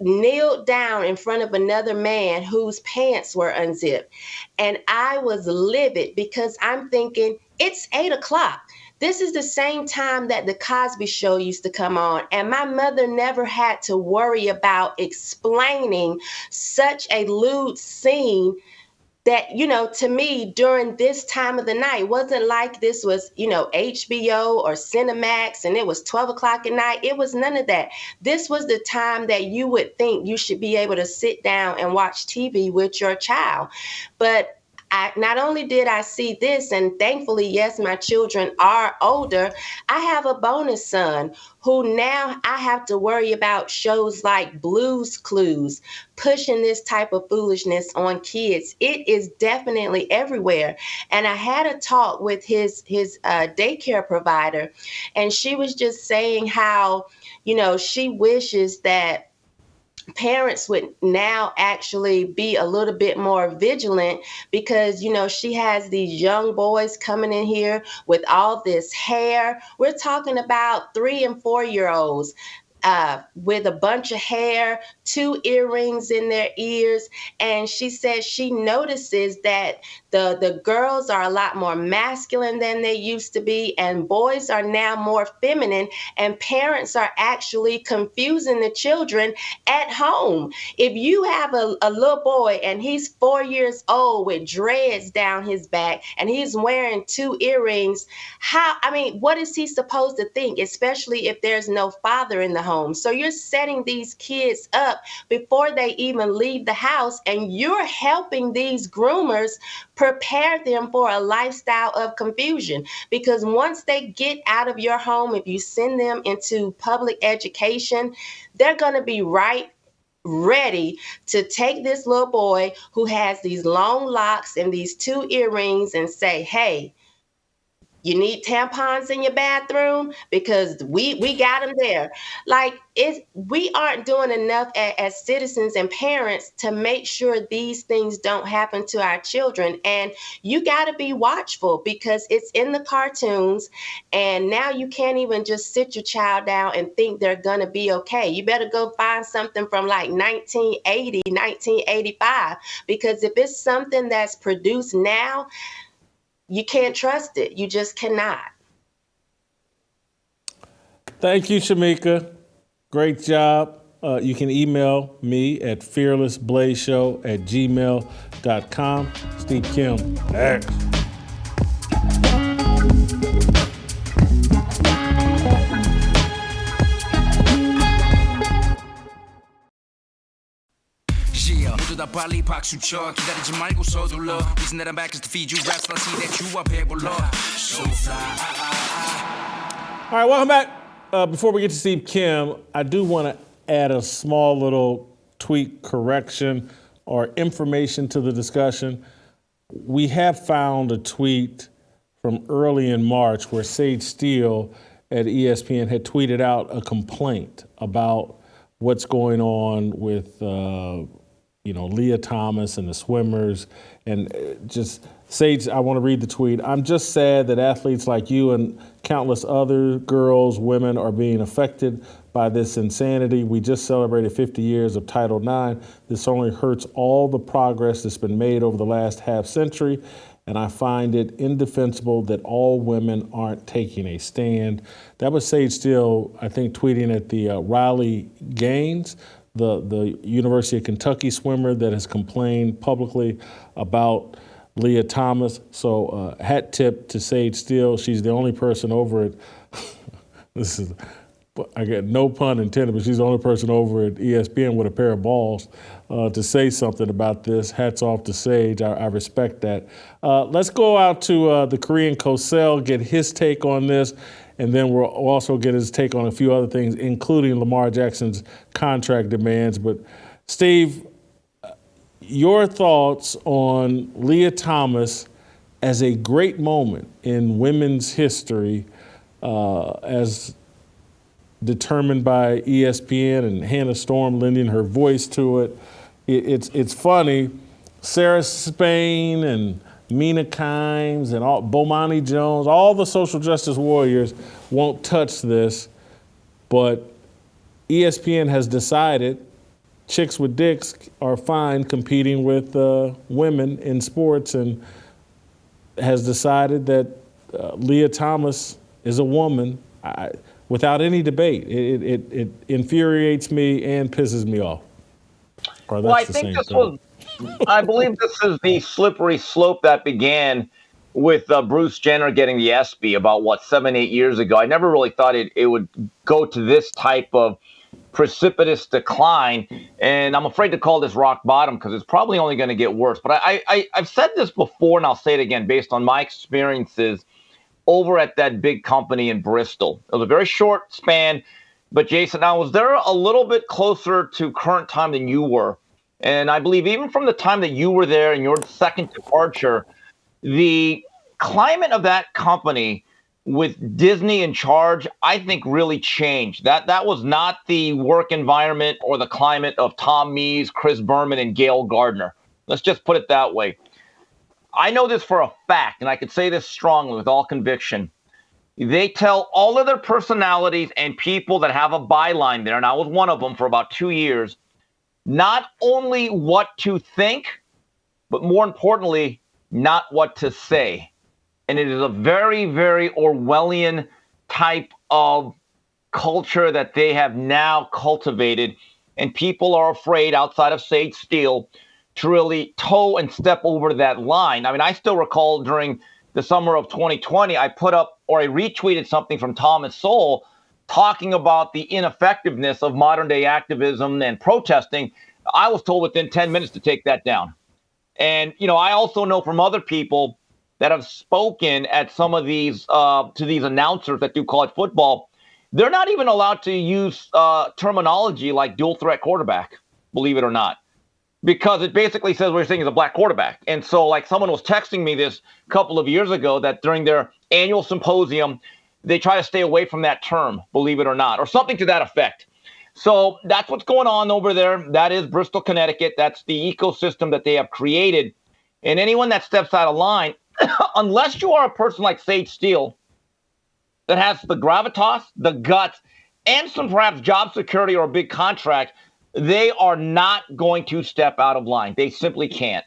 kneeled down in front of another man whose pants were unzipped. And I was livid because I'm thinking, it's 8 o'clock. This is the same time that the Cosby Show used to come on, and my mother never had to worry about explaining such a lewd scene that, to me, during this time of the night, it wasn't like this was, HBO or Cinemax and it was 12 o'clock at night. It was none of that. This was the time that you would think you should be able to sit down and watch TV with your child. But not only did I see this, and thankfully, yes, my children are older, I have a bonus son who now I have to worry about shows like Blue's Clues, pushing this type of foolishness on kids. It is definitely everywhere. And I had a talk with his daycare provider, and she was just saying how, she wishes that parents would now actually be a little bit more vigilant because, she has these young boys coming in here with all this hair. We're talking about 3 and 4 year olds. with a bunch of hair, 2 earrings in their ears. And she says she notices that the girls are a lot more masculine than they used to be, and boys are now more feminine, and parents are actually confusing the children at home. If you have a little boy and he's 4 years old with dreads down his back and he's wearing 2 earrings, what is he supposed to think, especially if there's no father in the home? So you're setting these kids up before they even leave the house, and you're helping these groomers prepare them for a lifestyle of confusion. Because once they get out of your home, if you send them into public education, they're going to be ready to take this little boy who has these long locks and these 2 earrings and say, hey, you need tampons in your bathroom because we got them there. We aren't doing enough as citizens and parents to make sure these things don't happen to our children. And you got to be watchful because it's in the cartoons. And now you can't even just sit your child down and think they're going to be okay. You better go find something from like 1980, 1985, because if it's something that's produced now, you can't trust it. You just cannot. Thank you, Shemeka. Great job. You can email me at fearlessblazeshow@gmail.com. Steve Kim, next. 모두 다 빨리 박수 쳐 기다리지 말고 서둘러 Reason that I'm back is to feed you raps I see that you are 배불러 So fly All right, welcome back. Before we get to Steve Kim, I do want to add a small little tweak correction or information to the discussion. We have found a tweet from early in March where Sage Steele at ESPN had tweeted out a complaint about what's going on with Leah Thomas and the swimmers. And just, Sage, I want to read the tweet. I'm just sad that athletes like you and countless other girls, women are being affected by this insanity. We just celebrated 50 years of Title IX. This only hurts all the progress that's been made over the last half century. And I find it indefensible that all women aren't taking a stand. That was Sage Steele, I think, tweeting at the Riley Gaines, the University of Kentucky swimmer that has complained publicly about Leah Thomas. So hat tip to Sage Steele. She's the only person over at, I get no pun intended, but she's the only person over at ESPN with a pair of balls to say something about this. Hats off to Sage. I respect that. Let's go out to the Korean Cosell, get his take on this, and then we'll also get his take on a few other things, including Lamar Jackson's contract demands. But Steve, your thoughts on Leah Thomas as a great moment in women's history as determined by ESPN and Hannah Storm lending her voice to it. It's funny. Sarah Spain and Mina Kimes and Bomani Jones, all the social justice warriors won't touch this, but ESPN has decided chicks with dicks are fine competing with women in sports and has decided that Leah Thomas is a woman without any debate. It infuriates me and pisses me off. Well, I think I believe this is the slippery slope that began with Bruce Jenner getting the ESPY about 7-8 years ago. I never really thought it would go to this type of precipitous decline, and I'm afraid to call this rock bottom because it's probably only going to get worse. But I've said this before, and I'll say it again based on my experiences over at that big company in Bristol. It was a very short span, but Jason, I was there a little bit closer to current time than you were. And I believe even from the time that you were there and your second departure, the climate of that company with Disney in charge, I think really changed. That was not the work environment or the climate of Tom Mees, Chris Berman, and Gail Gardner. Let's just put it that way. I know this for a fact, and I can say this strongly with all conviction. They tell all of their personalities and people that have a byline there, and I was one of them for about 2 years, not only what to think, but more importantly, not what to say. And it is a very, very Orwellian type of culture that they have now cultivated. And people are afraid, outside of Sage Steele, to really toe and step over that line. I mean, I still recall during the summer of 2020, I put up or I retweeted something from Thomas Sowell talking about the ineffectiveness of modern day activism and protesting. I was told within 10 minutes to take that down. And, I also know from other people that have spoken at some of these, to these announcers that do college football, they're not even allowed to use terminology like dual threat quarterback, believe it or not, because it basically says what you're saying is a black quarterback. And so like someone was texting me this a couple of years ago that during their annual symposium, they try to stay away from that term, believe it or not, or something to that effect. So that's what's going on over there. That is Bristol, Connecticut. That's the ecosystem that they have created. And anyone that steps out of line, unless you are a person like Sage Steele that has the gravitas, the guts, and some perhaps job security or a big contract, they are not going to step out of line. They simply can't.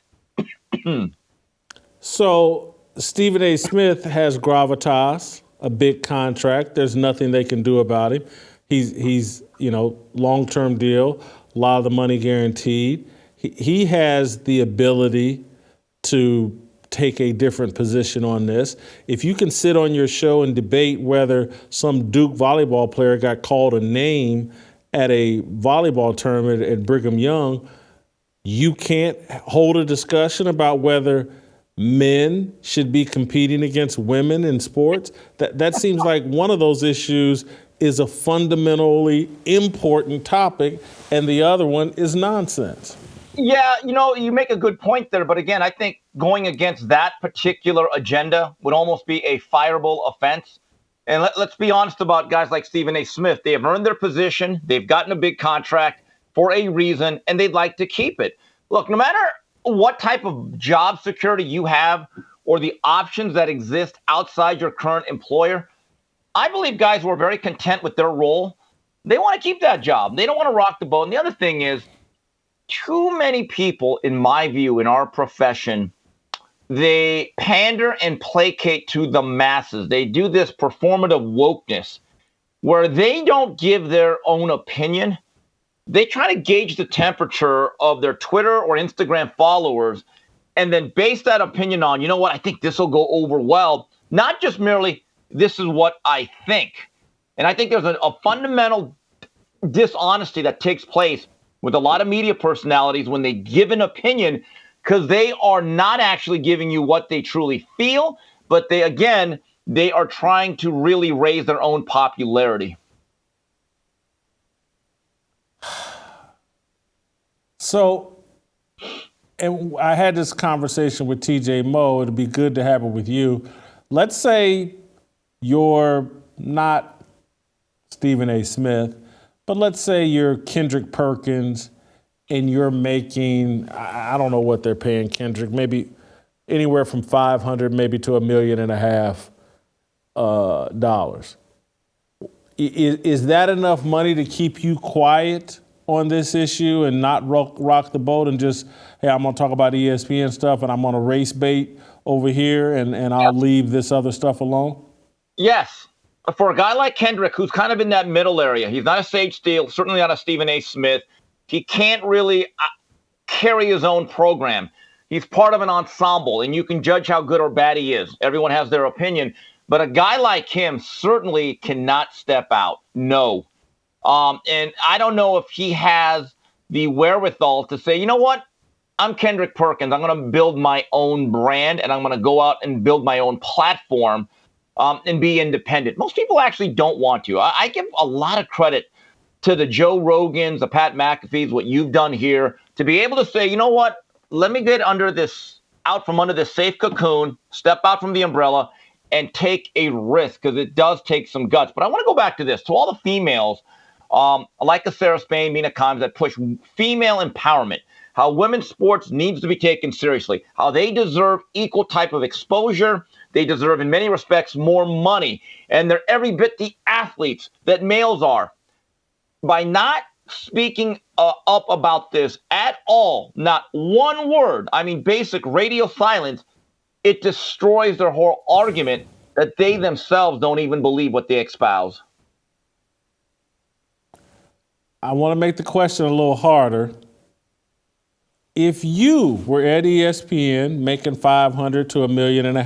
So Stephen A. Smith has gravitas, a big contract. There's nothing they can do about him. He's long-term deal, a lot of the money guaranteed. He has the ability to take a different position on this. If you can sit on your show and debate whether some Duke volleyball player got called a name at a volleyball tournament at Brigham Young, you can't hold a discussion about whether men should be competing against women in sports. That seems like one of those issues is a fundamentally important topic, and the other one is nonsense. Yeah, you make a good point there. But again, I think going against that particular agenda would almost be a fireable offense. And let's be honest about guys like Stephen A. Smith. They have earned their position. They've gotten a big contract for a reason, and they'd like to keep it. Look, no matter what type of job security you have or the options that exist outside your current employer, I believe guys who are very content with their role, they want to keep that job. They don't want to rock the boat. And the other thing is, too many people, in my view, in our profession, they pander and placate to the masses. They do this performative wokeness where they don't give their own opinion. They try to gauge the temperature of their Twitter or Instagram followers and then base that opinion on, I think this will go over well, not just merely this is what I think. And I think there's a fundamental dishonesty that takes place with a lot of media personalities when they give an opinion, because they are not actually giving you what they truly feel, but they are trying to really raise their own popularity. So, and I had this conversation with TJ Moe. It'd be good to have it with you. Let's say you're not Stephen A. Smith, but let's say you're Kendrick Perkins and you're making, I don't know what they're paying Kendrick, maybe anywhere from $500,000 maybe to $1.5 million dollars. Is that enough money to keep you quiet on this issue and not rock the boat and just, hey, I'm going to talk about ESPN stuff and I'm on a race bait over here and I'll leave this other stuff alone? Yes. For a guy like Kendrick, who's kind of in that middle area, he's not a Sage Steele, certainly not a Stephen A. Smith. He can't really carry his own program. He's part of an ensemble, and you can judge how good or bad he is. Everyone has their opinion. But a guy like him certainly cannot step out. No. And I don't know if he has the wherewithal to say, you know what? I'm Kendrick Perkins. I'm going to build my own brand, and I'm going to go out and build my own platform and be independent. Most people actually don't want to. I give a lot of credit to the Joe Rogans, the Pat McAfees, what you've done here, to be able to say, you know what? Let me get out from under this safe cocoon, step out from the umbrella, and take a risk, because it does take some guts. But I want to go back to this, to all the females like a Sarah Spain, Mina Kimes, that push female empowerment, how women's sports needs to be taken seriously, how they deserve equal type of exposure. They deserve, in many respects, more money. And they're every bit the athletes that males are. By not speaking up about this at all, not one word, I mean basic radio silence, it destroys their whole argument that they themselves don't even believe what they espouse. I want to make the question a little harder. If you were at ESPN making $500 to $1.5 million,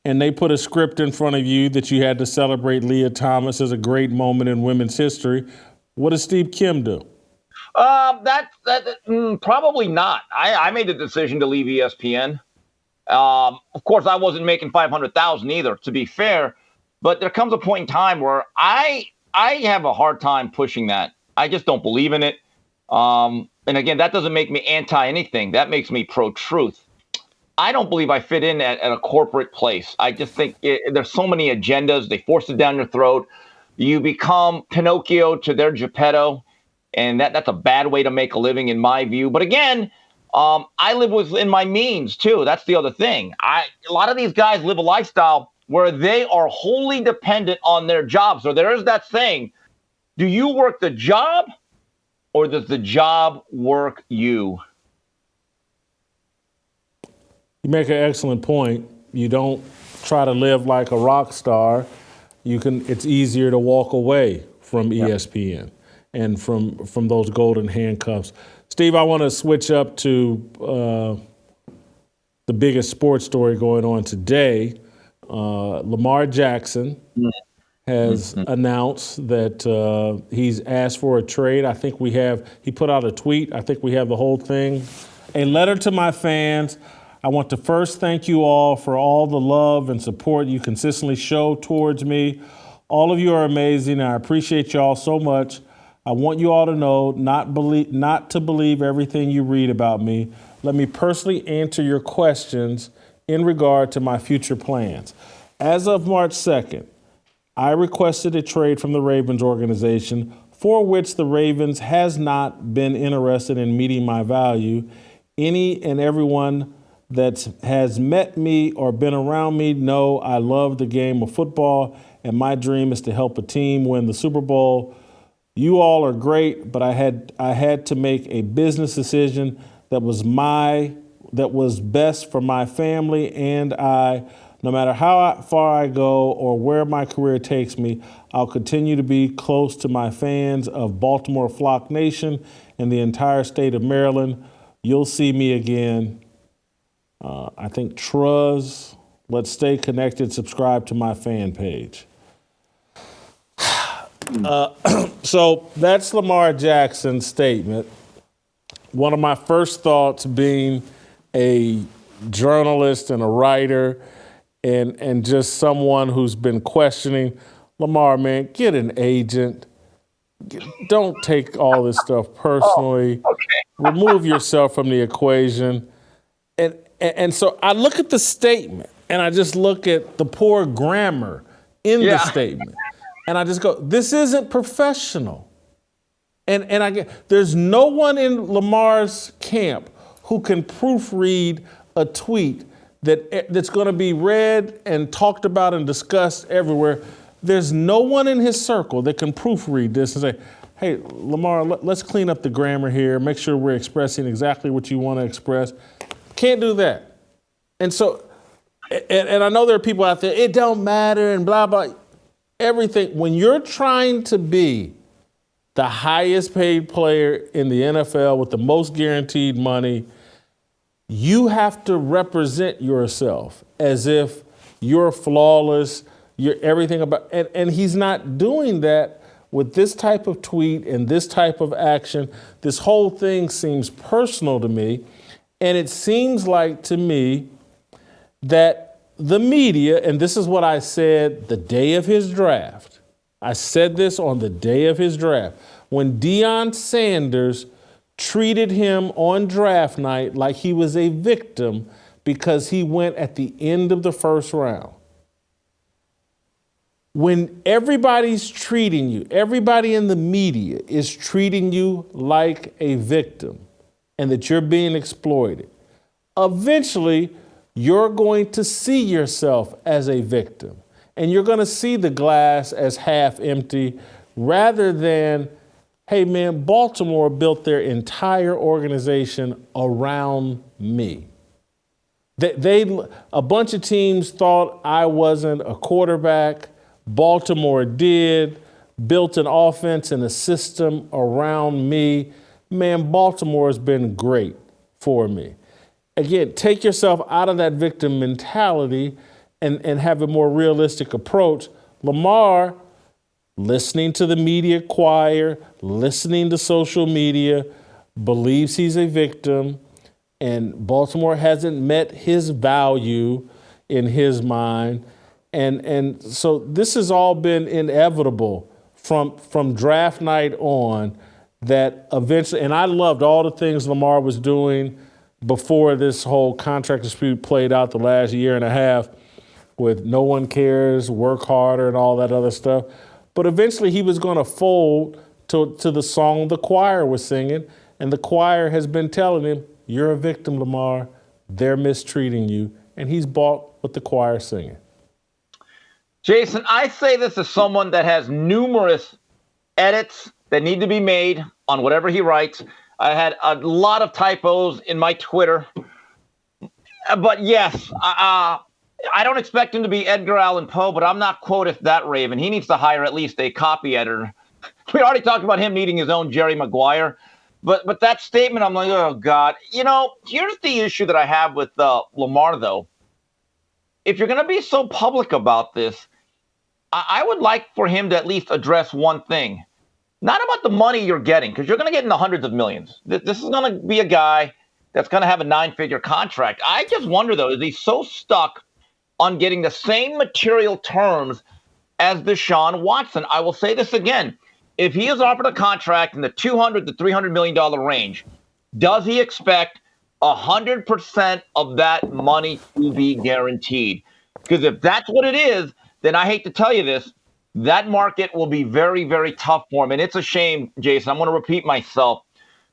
and they put a script in front of you that you had to celebrate Leah Thomas as a great moment in women's history, what does Steve Kim do? Probably not. I made the decision to leave ESPN. Of course, I wasn't making $500,000 either, to be fair. But there comes a point in time where I have a hard time pushing that. I just don't believe in it. And again, that doesn't make me anti anything. That makes me pro-truth. I don't believe I fit in at a corporate place. I just think there's so many agendas. They force it down your throat. You become Pinocchio to their Geppetto. And that's a bad way to make a living, in my view. But again, I live within my means, too. That's the other thing. A lot of these guys live a lifestyle where they are wholly dependent on their job. So there is that saying, do you work the job or does the job work you? You make an excellent point. You don't try to live like a rock star. It's easier to walk away from ESPN and from those golden handcuffs. Steve, I want to switch up to the biggest sports story going on today. Lamar Jackson has announced that he's asked for a trade. I think he put out a tweet. I think we have the whole thing. A letter to my fans. I want to first thank you all for all the love and support you consistently show towards me. All of you are amazing, and I appreciate you all so much. I want you all to know not to believe everything you read about me. Let me personally answer your questions in regard to my future plans. As of March 2nd, I requested a trade from the Ravens organization, for which the Ravens has not been interested in meeting my value. Any and everyone that has met me or been around me know I love the game of football, and my dream is to help a team win the Super Bowl. You all are great, but I had to make a business decision that was best for my family and I. No matter how far I go or where my career takes me, I'll continue to be close to my fans of Baltimore Flock Nation and the entire state of Maryland. You'll see me again. I think Truz, let's stay connected, subscribe to my fan page. So that's Lamar Jackson's statement. One of my first thoughts, being a journalist and a writer and just someone who's been questioning, Lamar, man, get an agent. Don't take all this stuff personally. Remove yourself from the equation. And so I look at the statement and I just look at the poor grammar in the statement. And I just go, this isn't professional. And there's no one in Lamar's camp who can proofread a tweet that's going to be read and talked about and discussed everywhere. There's no one in his circle that can proofread this and say, hey, Lamar, let's clean up the grammar here, make sure we're expressing exactly what you want to express. Can't do that. And so, and I know there are people out there, it don't matter and blah, blah. Everything, when you're trying to be the highest paid player in the NFL with the most guaranteed money, you have to represent yourself as if you're flawless, you're everything about, and he's not doing that with this type of tweet and this type of action. This whole thing seems personal to me. And it seems like to me that the media, and this is what I said the day of his draft. I said this on the day of his draft. When Deion Sanders treated him on draft night like he was a victim because he went at the end of the first round. When everybody's treating you, everybody in the media is treating you like a victim and that you're being exploited, eventually you're going to see yourself as a victim and you're going to see the glass as half empty rather than, hey man, Baltimore built their entire organization around me. A bunch of teams thought I wasn't a quarterback. Baltimore did, built an offense and a system around me. Man, Baltimore has been great for me. Again, take yourself out of that victim mentality and have a more realistic approach. Lamar, listening to the media choir, listening to social media, believes he's a victim, and Baltimore hasn't met his value in his mind. And so this has all been inevitable from draft night on, that eventually, and I loved all the things Lamar was doing before this whole contract dispute played out the last year and a half with no one cares, work harder and all that other stuff. But eventually he was going to fold to the song the choir was singing. And the choir has been telling him, you're a victim, Lamar. They're mistreating you. And he's bought what the choir's singing. Jason, I say this as someone that has numerous edits that need to be made on whatever he writes. I had a lot of typos in my Twitter. But yes, I don't expect him to be Edgar Allan Poe, but I'm not quote if that Raven. He needs to hire at least a copy editor. We already talked about him needing his own Jerry Maguire. But that statement, I'm like, oh, God. You know, here's the issue that I have with Lamar, though. If you're going to be so public about this, I would like for him to at least address one thing. Not about the money you're getting, because you're going to get in the hundreds of millions. This is going to be a guy that's going to have a 9-figure contract. I just wonder, though, is he so stuck on getting the same material terms as Deshaun Watson? I will say this again. If he is offered a contract in the $200 to $300 million range, does he expect 100% of that money to be guaranteed? Because if that's what it is, then I hate to tell you this, that market will be very, very tough for him. And it's a shame, Jason. I'm going to repeat myself.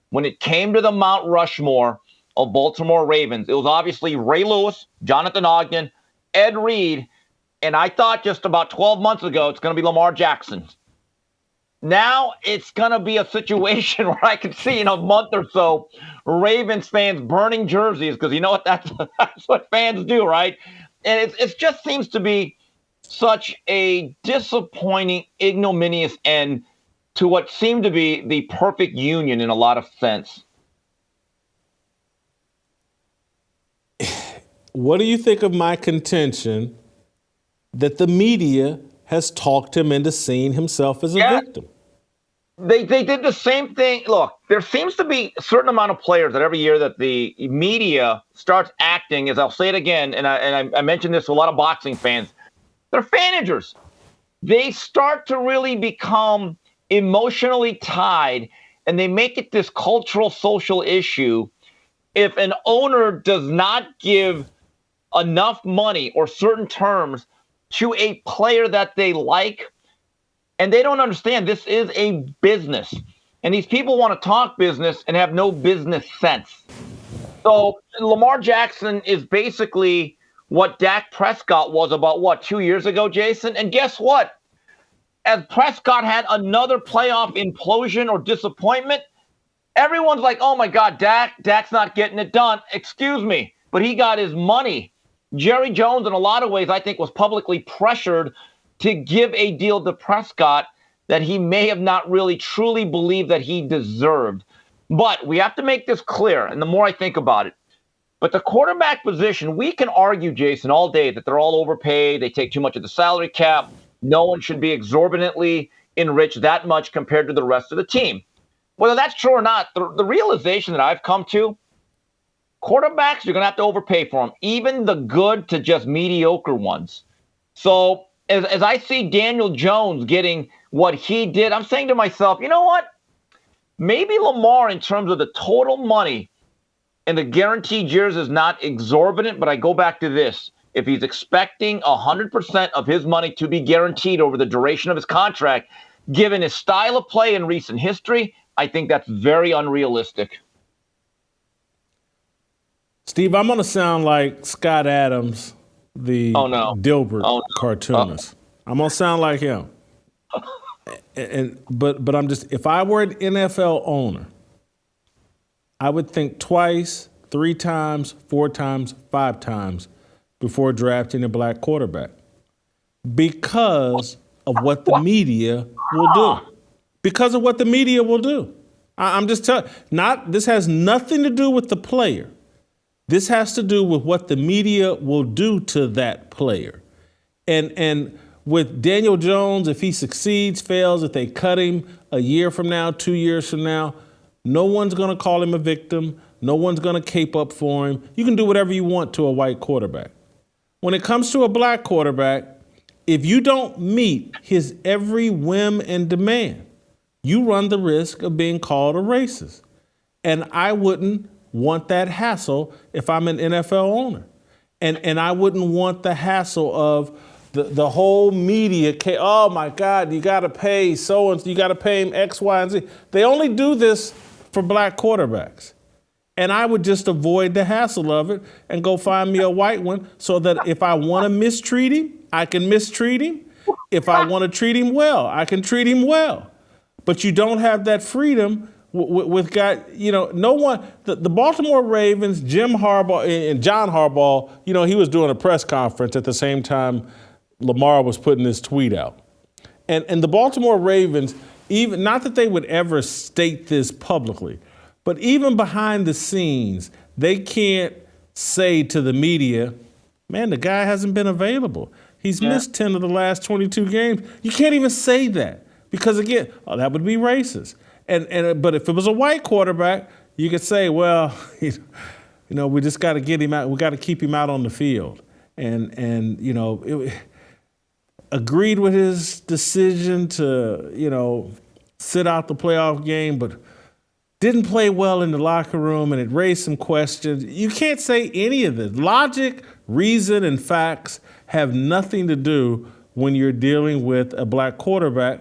When it came to the Mount Rushmore of Baltimore Ravens, it was obviously Ray Lewis, Jonathan Ogden, Ed Reed, and I thought just about 12 months ago it's going to be Lamar Jackson. Now it's going to be a situation where I can see in a month or so Ravens fans burning jerseys, because you know what, that's what fans do, right? And it just seems to be such a disappointing, ignominious end to what seemed to be the perfect union in a lot of sense. What do you think of my contention that the media has talked him into seeing himself as a victim? They did the same thing. Look, there seems to be a certain amount of players that every year that the media starts acting, as I'll say it again, and I mentioned this to a lot of boxing fans, they're fanagers. They start to really become emotionally tied, and they make it this cultural, social issue. If an owner does not give enough money or certain terms to a player that they like, and they don't understand this is a business, and these people want to talk business and have no business sense. So Lamar Jackson is basically what Dak Prescott was about, 2 years ago, Jason? And guess what? As Prescott had another playoff implosion or disappointment, everyone's like, oh, my God, Dak's not getting it done. Excuse me, but he got his money. Jerry Jones, in a lot of ways, I think, was publicly pressured to give a deal to Prescott that he may have not really truly believed that he deserved. But we have to make this clear, and the more I think about it, but the quarterback position, we can argue, Jason, all day that they're all overpaid. They take too much of the salary cap. No one should be exorbitantly enriched that much compared to the rest of the team. Whether that's true or not, the realization that I've come to, quarterbacks, you're going to have to overpay for them, even the good to just mediocre ones. So as I see Daniel Jones getting what he did, I'm saying to myself, you know what? Maybe Lamar, in terms of the total money, and the guaranteed years is not exorbitant, but I go back to this. if he's expecting 100% of his money to be guaranteed over the duration of his contract, given his style of play in recent history, I think that's very unrealistic. Steve, I'm going to sound like Scott Adams, the Dilbert cartoonist. I'm going to sound like him. But I'm just, if I were an NFL owner, I would think twice, 3 times, 4 times, 5 times before drafting a black quarterback because of what the media will do. Because of what the media will do. I'm just telling this has nothing to do with the player. This has to do with what the media will do to that player. And with Daniel Jones, if he succeeds, fails, if they cut him a year from now, 2 years from now, no one's going to call him a victim. No one's going to cape up for him. You can do whatever you want to a white quarterback. When it comes to a black quarterback, if you don't meet his every whim and demand, you run the risk of being called a racist. And I wouldn't want that hassle if I'm an NFL owner. And I wouldn't want the hassle of the whole media. Oh my God, you got to pay so-and-so, you got to pay him X, Y, and Z. They only do this for black quarterbacks. And I would just avoid the hassle of it and go find me a white one so that if I want to mistreat him, I can mistreat him. If I want to treat him well, I can treat him well. But you don't have that freedom with guys, no one, the Baltimore Ravens, Jim Harbaugh and John Harbaugh, he was doing a press conference at the same time Lamar was putting this tweet out. And the Baltimore Ravens, even not that they would ever state this publicly, but even behind the scenes, they can't say to the media, man, the guy hasn't been available. He's missed 10 of the last 22 games. You can't even say that because, again, that would be racist. But if it was a white quarterback, you could say, well, we just got to get him out. We got to keep him out on the field. Agreed with his decision to, sit out the playoff game, but didn't play well in the locker room and it raised some questions. You can't say any of this. Logic, reason, and facts have nothing to do when you're dealing with a black quarterback.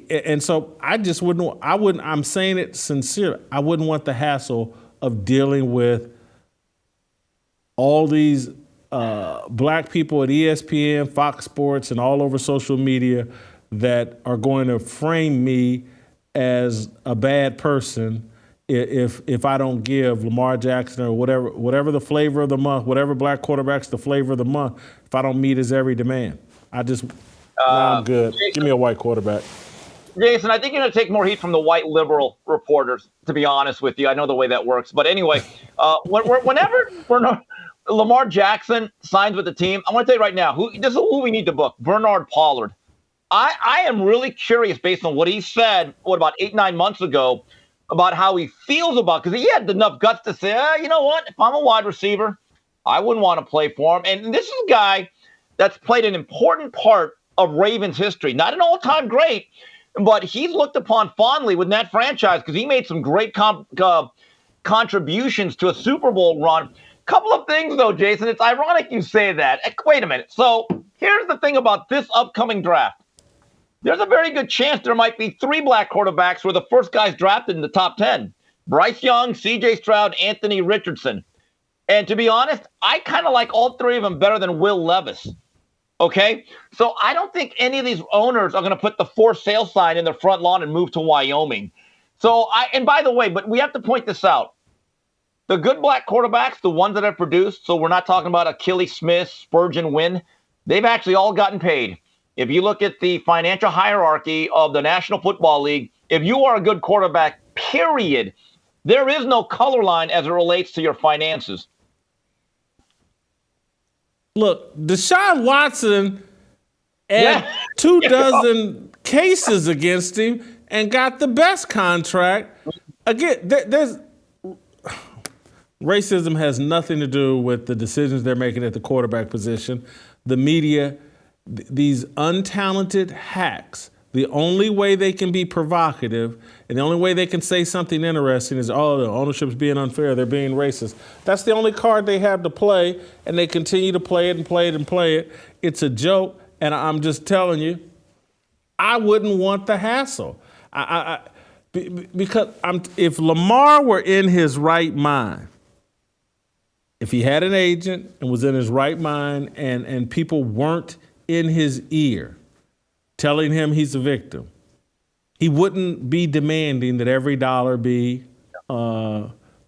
And so I'm saying it sincerely, I wouldn't want the hassle of dealing with all these black people at ESPN, Fox Sports, and all over social media that are going to frame me as a bad person if I don't give Lamar Jackson or whatever the flavor of the month, whatever black quarterback's the flavor of the month, if I don't meet his every demand. I'm good. Give me a white quarterback. Jason, I think you're going to take more heat from the white liberal reporters, to be honest with you. I know the way that works. But anyway, whenever Lamar Jackson signs with the team, I want to tell you right now, this is who we need to book, Bernard Pollard. I am really curious based on what he said, about 8-9 months ago, about how he feels about, because he had enough guts to say, you know what, if I'm a wide receiver, I wouldn't want to play for him. And this is a guy that's played an important part of Ravens history. Not an all-time great, but he's looked upon fondly with that franchise because he made some great contributions to a Super Bowl run. Couple of things, though, Jason. It's ironic you say that. Wait a minute. So here's the thing about this upcoming draft. There's a very good chance there might be 3 black quarterbacks who are the first guys drafted in the top 10. Bryce Young, C.J. Stroud, Anthony Richardson. And to be honest, I kind of like all 3 of them better than Will Levis. Okay? So I don't think any of these owners are going to put the for sale sign in their front lawn and move to Wyoming. And by the way, but we have to point this out. The good black quarterbacks, the ones that have produced, so we're not talking about Achilles Smith, Spurgeon Wynn, they've actually all gotten paid. If you look at the financial hierarchy of the National Football League, if you are a good quarterback, period, there is no color line as it relates to your finances. Look, Deshaun Watson had 24 cases against him and got the best contract. Again, racism has nothing to do with the decisions they're making at the quarterback position. The media, these untalented hacks The only way they can be provocative and the only way they can say something interesting is, oh, the ownership's being unfair, they're being racist. That's the only card they have to play, and they continue to play it and play it and play it. It's a joke, and I'm just telling you, I wouldn't want the hassle. Because if Lamar were in his right mind, if he had an agent and was in his right mind and people weren't in his ear telling him he's a victim, he wouldn't be demanding that every dollar be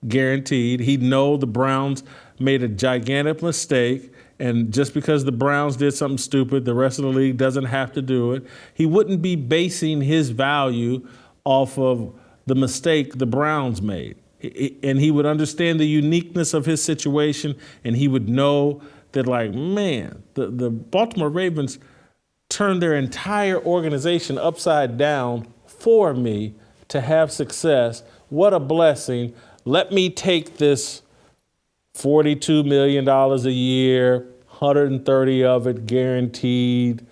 guaranteed. He'd know the Browns made a gigantic mistake, and just because the Browns did something stupid, the rest of the league doesn't have to do it. He wouldn't be basing his value off of the mistake the Browns made. And he would understand the uniqueness of his situation, and he would know that, like, man, the Baltimore Ravens turned their entire organization upside down for me to have success. What a blessing. Let me take this $42 million a year, 130 of it guaranteed,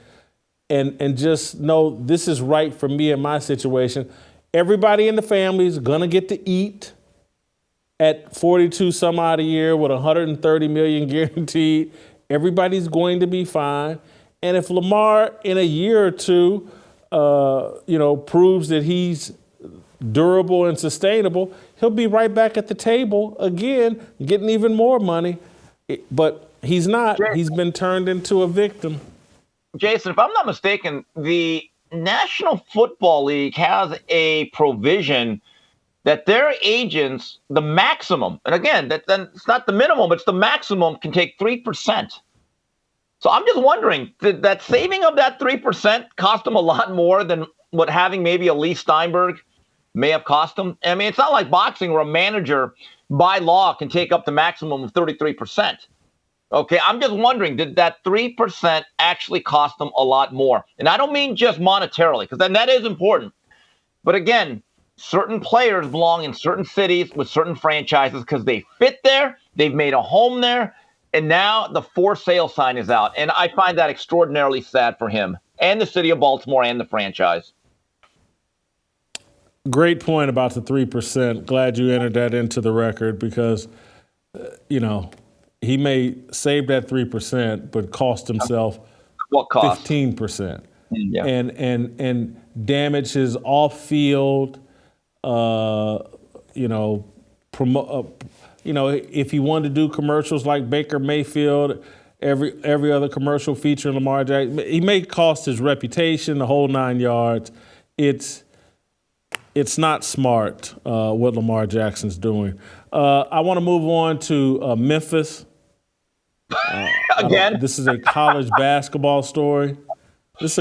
and just know this is right for me and my situation. Everybody in the family is gonna get to eat at 42 some odd a year with 130 million guaranteed. Everybody's going to be fine. And if Lamar in a year or two, proves that he's durable and sustainable, he'll be right back at the table again, getting even more money. But he's not. He's been turned into a victim. Jason, if I'm not mistaken, the National Football League has a provision that their agents, the maximum, and again, it's not the minimum, but it's the maximum, can take 3%. So I'm just wondering, did that saving of that 3% cost them a lot more than what having maybe a Lee Steinberg may have cost them? I mean, it's not like boxing where a manager by law can take up the maximum of 33%. Okay, I'm just wondering, did that 3% actually cost them a lot more? And I don't mean just monetarily, because then that is important. But again, certain players belong in certain cities with certain franchises because they fit there, they've made a home there, and now the for sale sign is out. And I find that extraordinarily sad for him and the city of Baltimore and the franchise. Great point about the 3%. Glad you entered that into the record because, he may save that 3%, but cost himself what cost? 15%. Yeah. And damage his off-field, if he wanted to do commercials like Baker Mayfield, every other commercial featuring Lamar Jackson, he may cost his reputation, the whole 9 yards. It's not smart what Lamar Jackson's doing. I want to move on to Memphis. Again? This is a college basketball story. Jeez.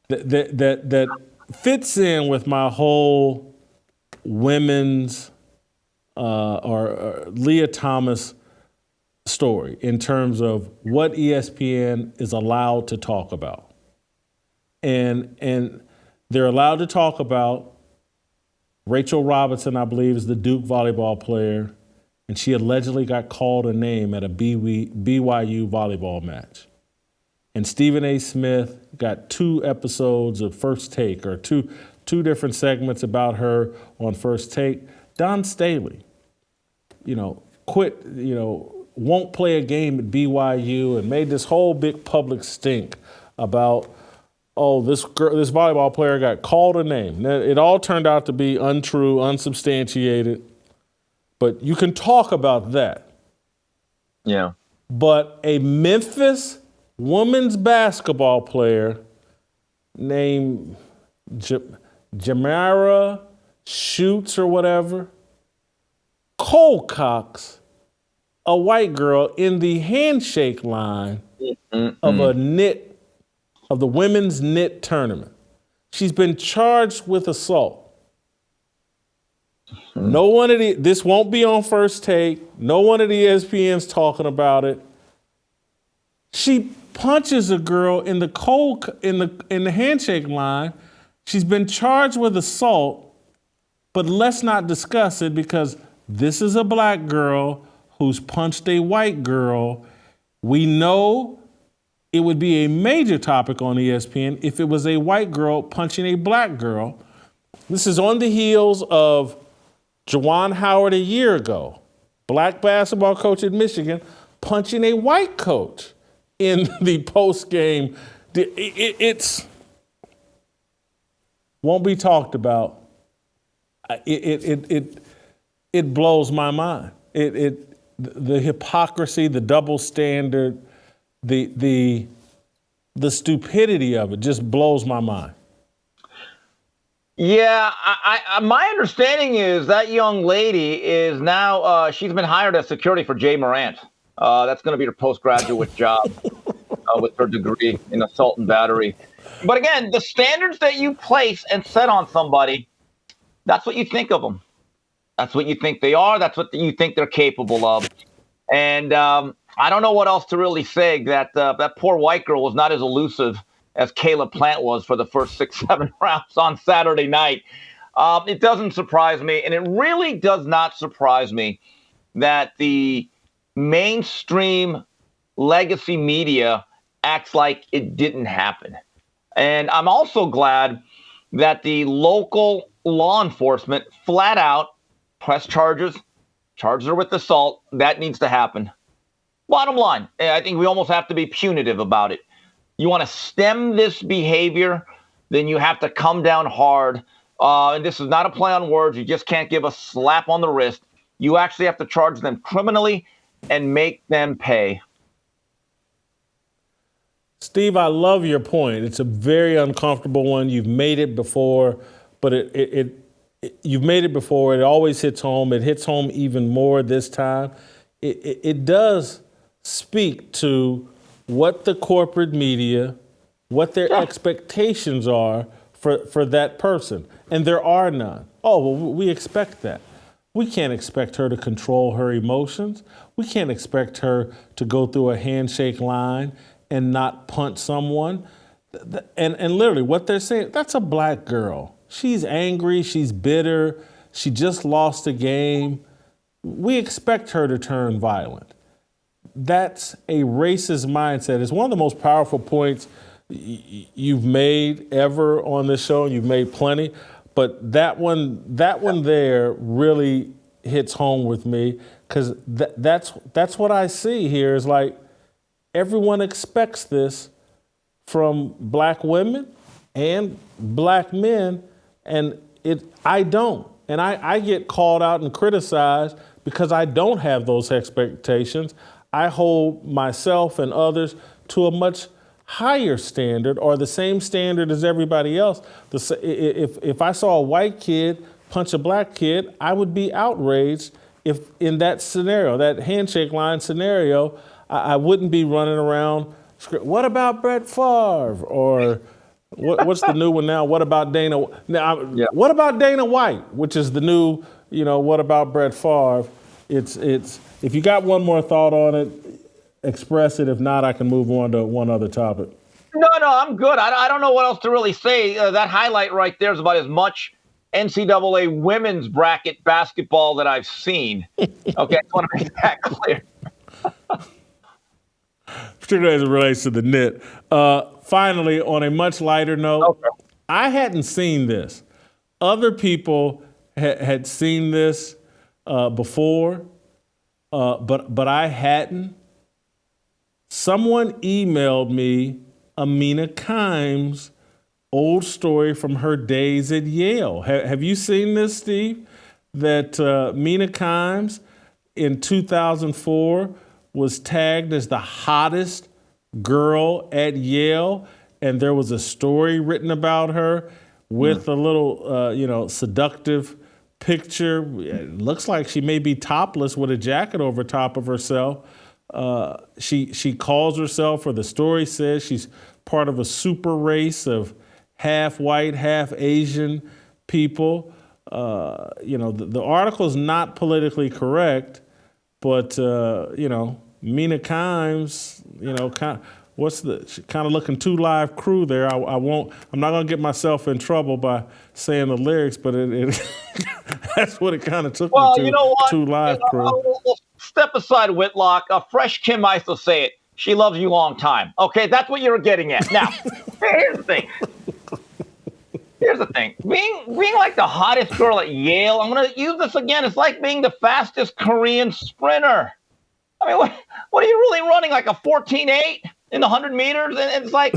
That fits in with my whole women's or Leah Thomas story in terms of what ESPN is allowed to talk about. And they're allowed to talk about Rachel Robinson, I believe, is the Duke volleyball player, and she allegedly got called a name at a BYU volleyball match. And Stephen A. Smith got 2 episodes of First Take, or two different segments about her on First Take. Don Staley, won't play a game at BYU and made this whole big public stink about, this volleyball player got called a name. Now, it all turned out to be untrue, unsubstantiated, but you can talk about that. Yeah. But a Memphis women's basketball player named Jamara Shoots or whatever, cold cocks a white girl in the handshake line of the women's knit tournament. She's been charged with assault. No one of this won't be on First Take. No one of the ESPN's talking about it. She punches a girl in the handshake line. She's been charged with assault, but let's not discuss it because this is a black girl who's punched a white girl. We know It would be a major topic on ESPN if it was a white girl punching a black girl. This is on the heels of Juwan Howard a year ago, black basketball coach at Michigan, punching a white coach in the post-game. It's won't be talked about. It blows my mind. The hypocrisy, the double standard, the stupidity of it just blows my mind. Yeah, my understanding is that young lady is now, she's been hired as security for Jay Morant. That's going to be her postgraduate job with her degree in assault and battery. But again, the standards that you place and set on somebody, that's what you think of them. That's what you think they are. That's what you think they're capable of. And I don't know what else to really say. That poor white girl was not as elusive as Caleb Plant was for the first 6-7 rounds on Saturday night. It doesn't surprise me, and it really does not surprise me that the mainstream legacy media acts like it didn't happen. And I'm also glad that the local law enforcement flat out press charges her with assault. That needs to happen. Bottom line, I think we almost have to be punitive about it. You want to stem this behavior, then you have to come down hard. And this is not a play on words. You just can't give a slap on the wrist. You actually have to charge them criminally and make them pay. Steve, I love your point. It's a very uncomfortable one. You've made it before, but you've made it before. It always hits home. It hits home even more this time. It does speak to what the corporate media, what their expectations are for that person. And there are none. Oh, well, we expect that. We can't expect her to control her emotions. We can't expect her to go through a handshake line and not punch someone. And literally what they're saying, that's a black girl. She's angry, she's bitter, she just lost a game. We expect her to turn violent. That's a racist mindset. It's one of the most powerful points you've made ever on this show. You've made plenty, but that one there really hits home with me because that's what I see here is like everyone expects this from black women and black men, and I don't. And I get called out and criticized because I don't have those expectations. I hold myself and others to a much higher standard or the same standard as everybody else. If I saw a white kid punch a black kid, I would be outraged if in that scenario, that handshake line scenario, I wouldn't be running around, what about Brett Favre? Or what's the new one now? What about Dana? What about Dana White, which is the new, what about Brett Favre? It's if you got one more thought on it, express it. If not, I can move on to one other topic. No, I'm good. I don't know what else to really say. That highlight right there is about as much NCAA women's bracket basketball that I've seen. Okay, I just want to make that clear. Particularly as it relates to the knit. Finally, on a much lighter note, I hadn't seen this. Other people had seen this before, but I hadn't. Someone emailed me a Mina Kimes old story from her days at Yale. Have you seen this, Steve? That Mina Kimes in 2004 was tagged as the hottest girl at Yale, and there was a story written about her with a little, seductive picture. It looks like she may be topless with a jacket over top of herself. She calls herself, or the story says, she's part of a super race of half white, half Asian people. The article is not politically correct, but Mina Kimes, kind of looking too live crew there. I'm not gonna get myself in trouble by saying the lyrics, but it that's what it kind of took me to. You know what? Too live crew. We'll step aside, Whitlock. Fresh Kim used to say it. she loves you long time. Okay, that's what you were getting at. Now, here's the thing. Being like the hottest girl at Yale, I'm going to use this again. It's like being the fastest Korean sprinter. I mean, what are you really running, like a 14.8 in the 100 meters? And it's like,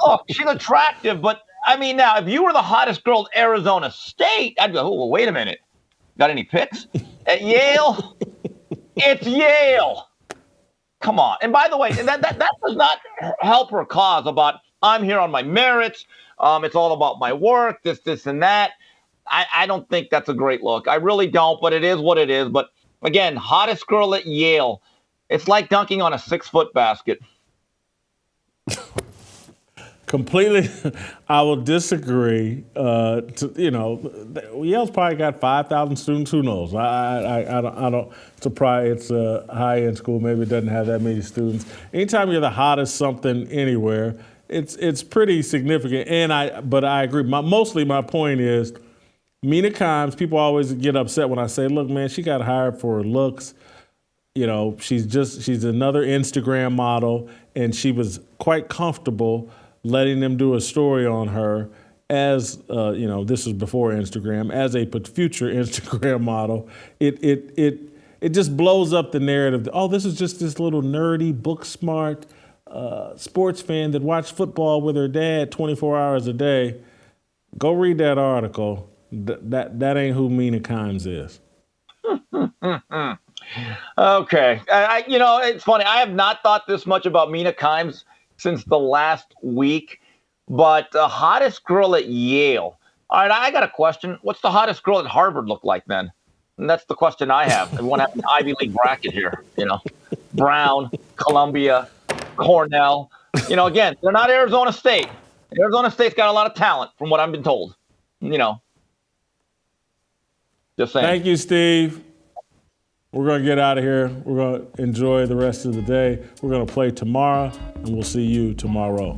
look, she's attractive, but I mean, now, if you were the hottest girl at Arizona State, I'd go, oh, well, wait a minute. Got any pics? At Yale? It's Yale. Come on. And by the way, that does not help her cause about I'm here on my merits. It's all about my work, this, and that. I don't think that's a great look. I really don't, but it is what it is. But again, hottest girl at Yale. It's like dunking on a 6-foot basket. Completely, I will disagree. Yale's probably got 5,000 students. Who knows? I don't. It's a high-end school. Maybe it doesn't have that many students. Anytime you're the hottest something anywhere, it's pretty significant. But I agree. Mostly my point is, Mina Kimes. People always get upset when I say, "Look, man, she got hired for her looks." She's another Instagram model, and she was quite comfortable letting them do a story on her as, this was before Instagram, as a future Instagram model. It just blows up the narrative. Oh, this is just this little nerdy, book smart sports fan that watched football with her dad 24 hours a day. Go read that article. That ain't who Mina Kimes is. Okay. It's funny. I have not thought this much about Mina Kimes since the last week, but the hottest girl at Yale. All right, I got a question. What's the hottest girl at Harvard look like then? And that's the question I have. Everyone has an Ivy League bracket here, Brown, Columbia, Cornell. Again, they're not Arizona State. Arizona State's got a lot of talent from what I've been told. Just saying. Thank you, Steve. We're going to get out of here. We're going to enjoy the rest of the day. We're going to play tomorrow, and we'll see you tomorrow.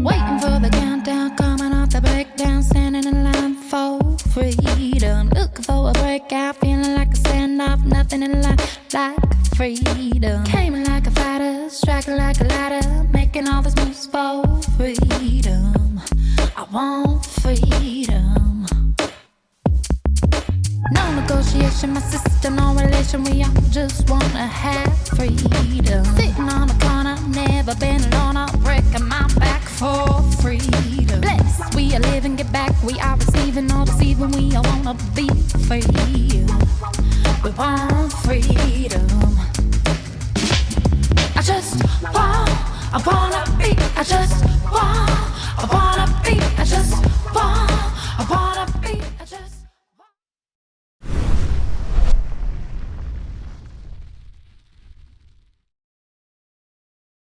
Waiting for the countdown, coming off the breakdown, standing in line for freedom. Looking for a breakout, feeling like a standoff, nothing in life like freedom. Came in like a fighter, striking like a ladder, making all these moves for freedom. I want freedom. No negotiation, my sister, no relation. We all just wanna have freedom. Sitting on the corner, never been alone. I'm breaking my back for freedom. Blessed, we are living, get back. We are receiving, all deceiving. We all wanna be free. We want freedom. I wanna be. I wanna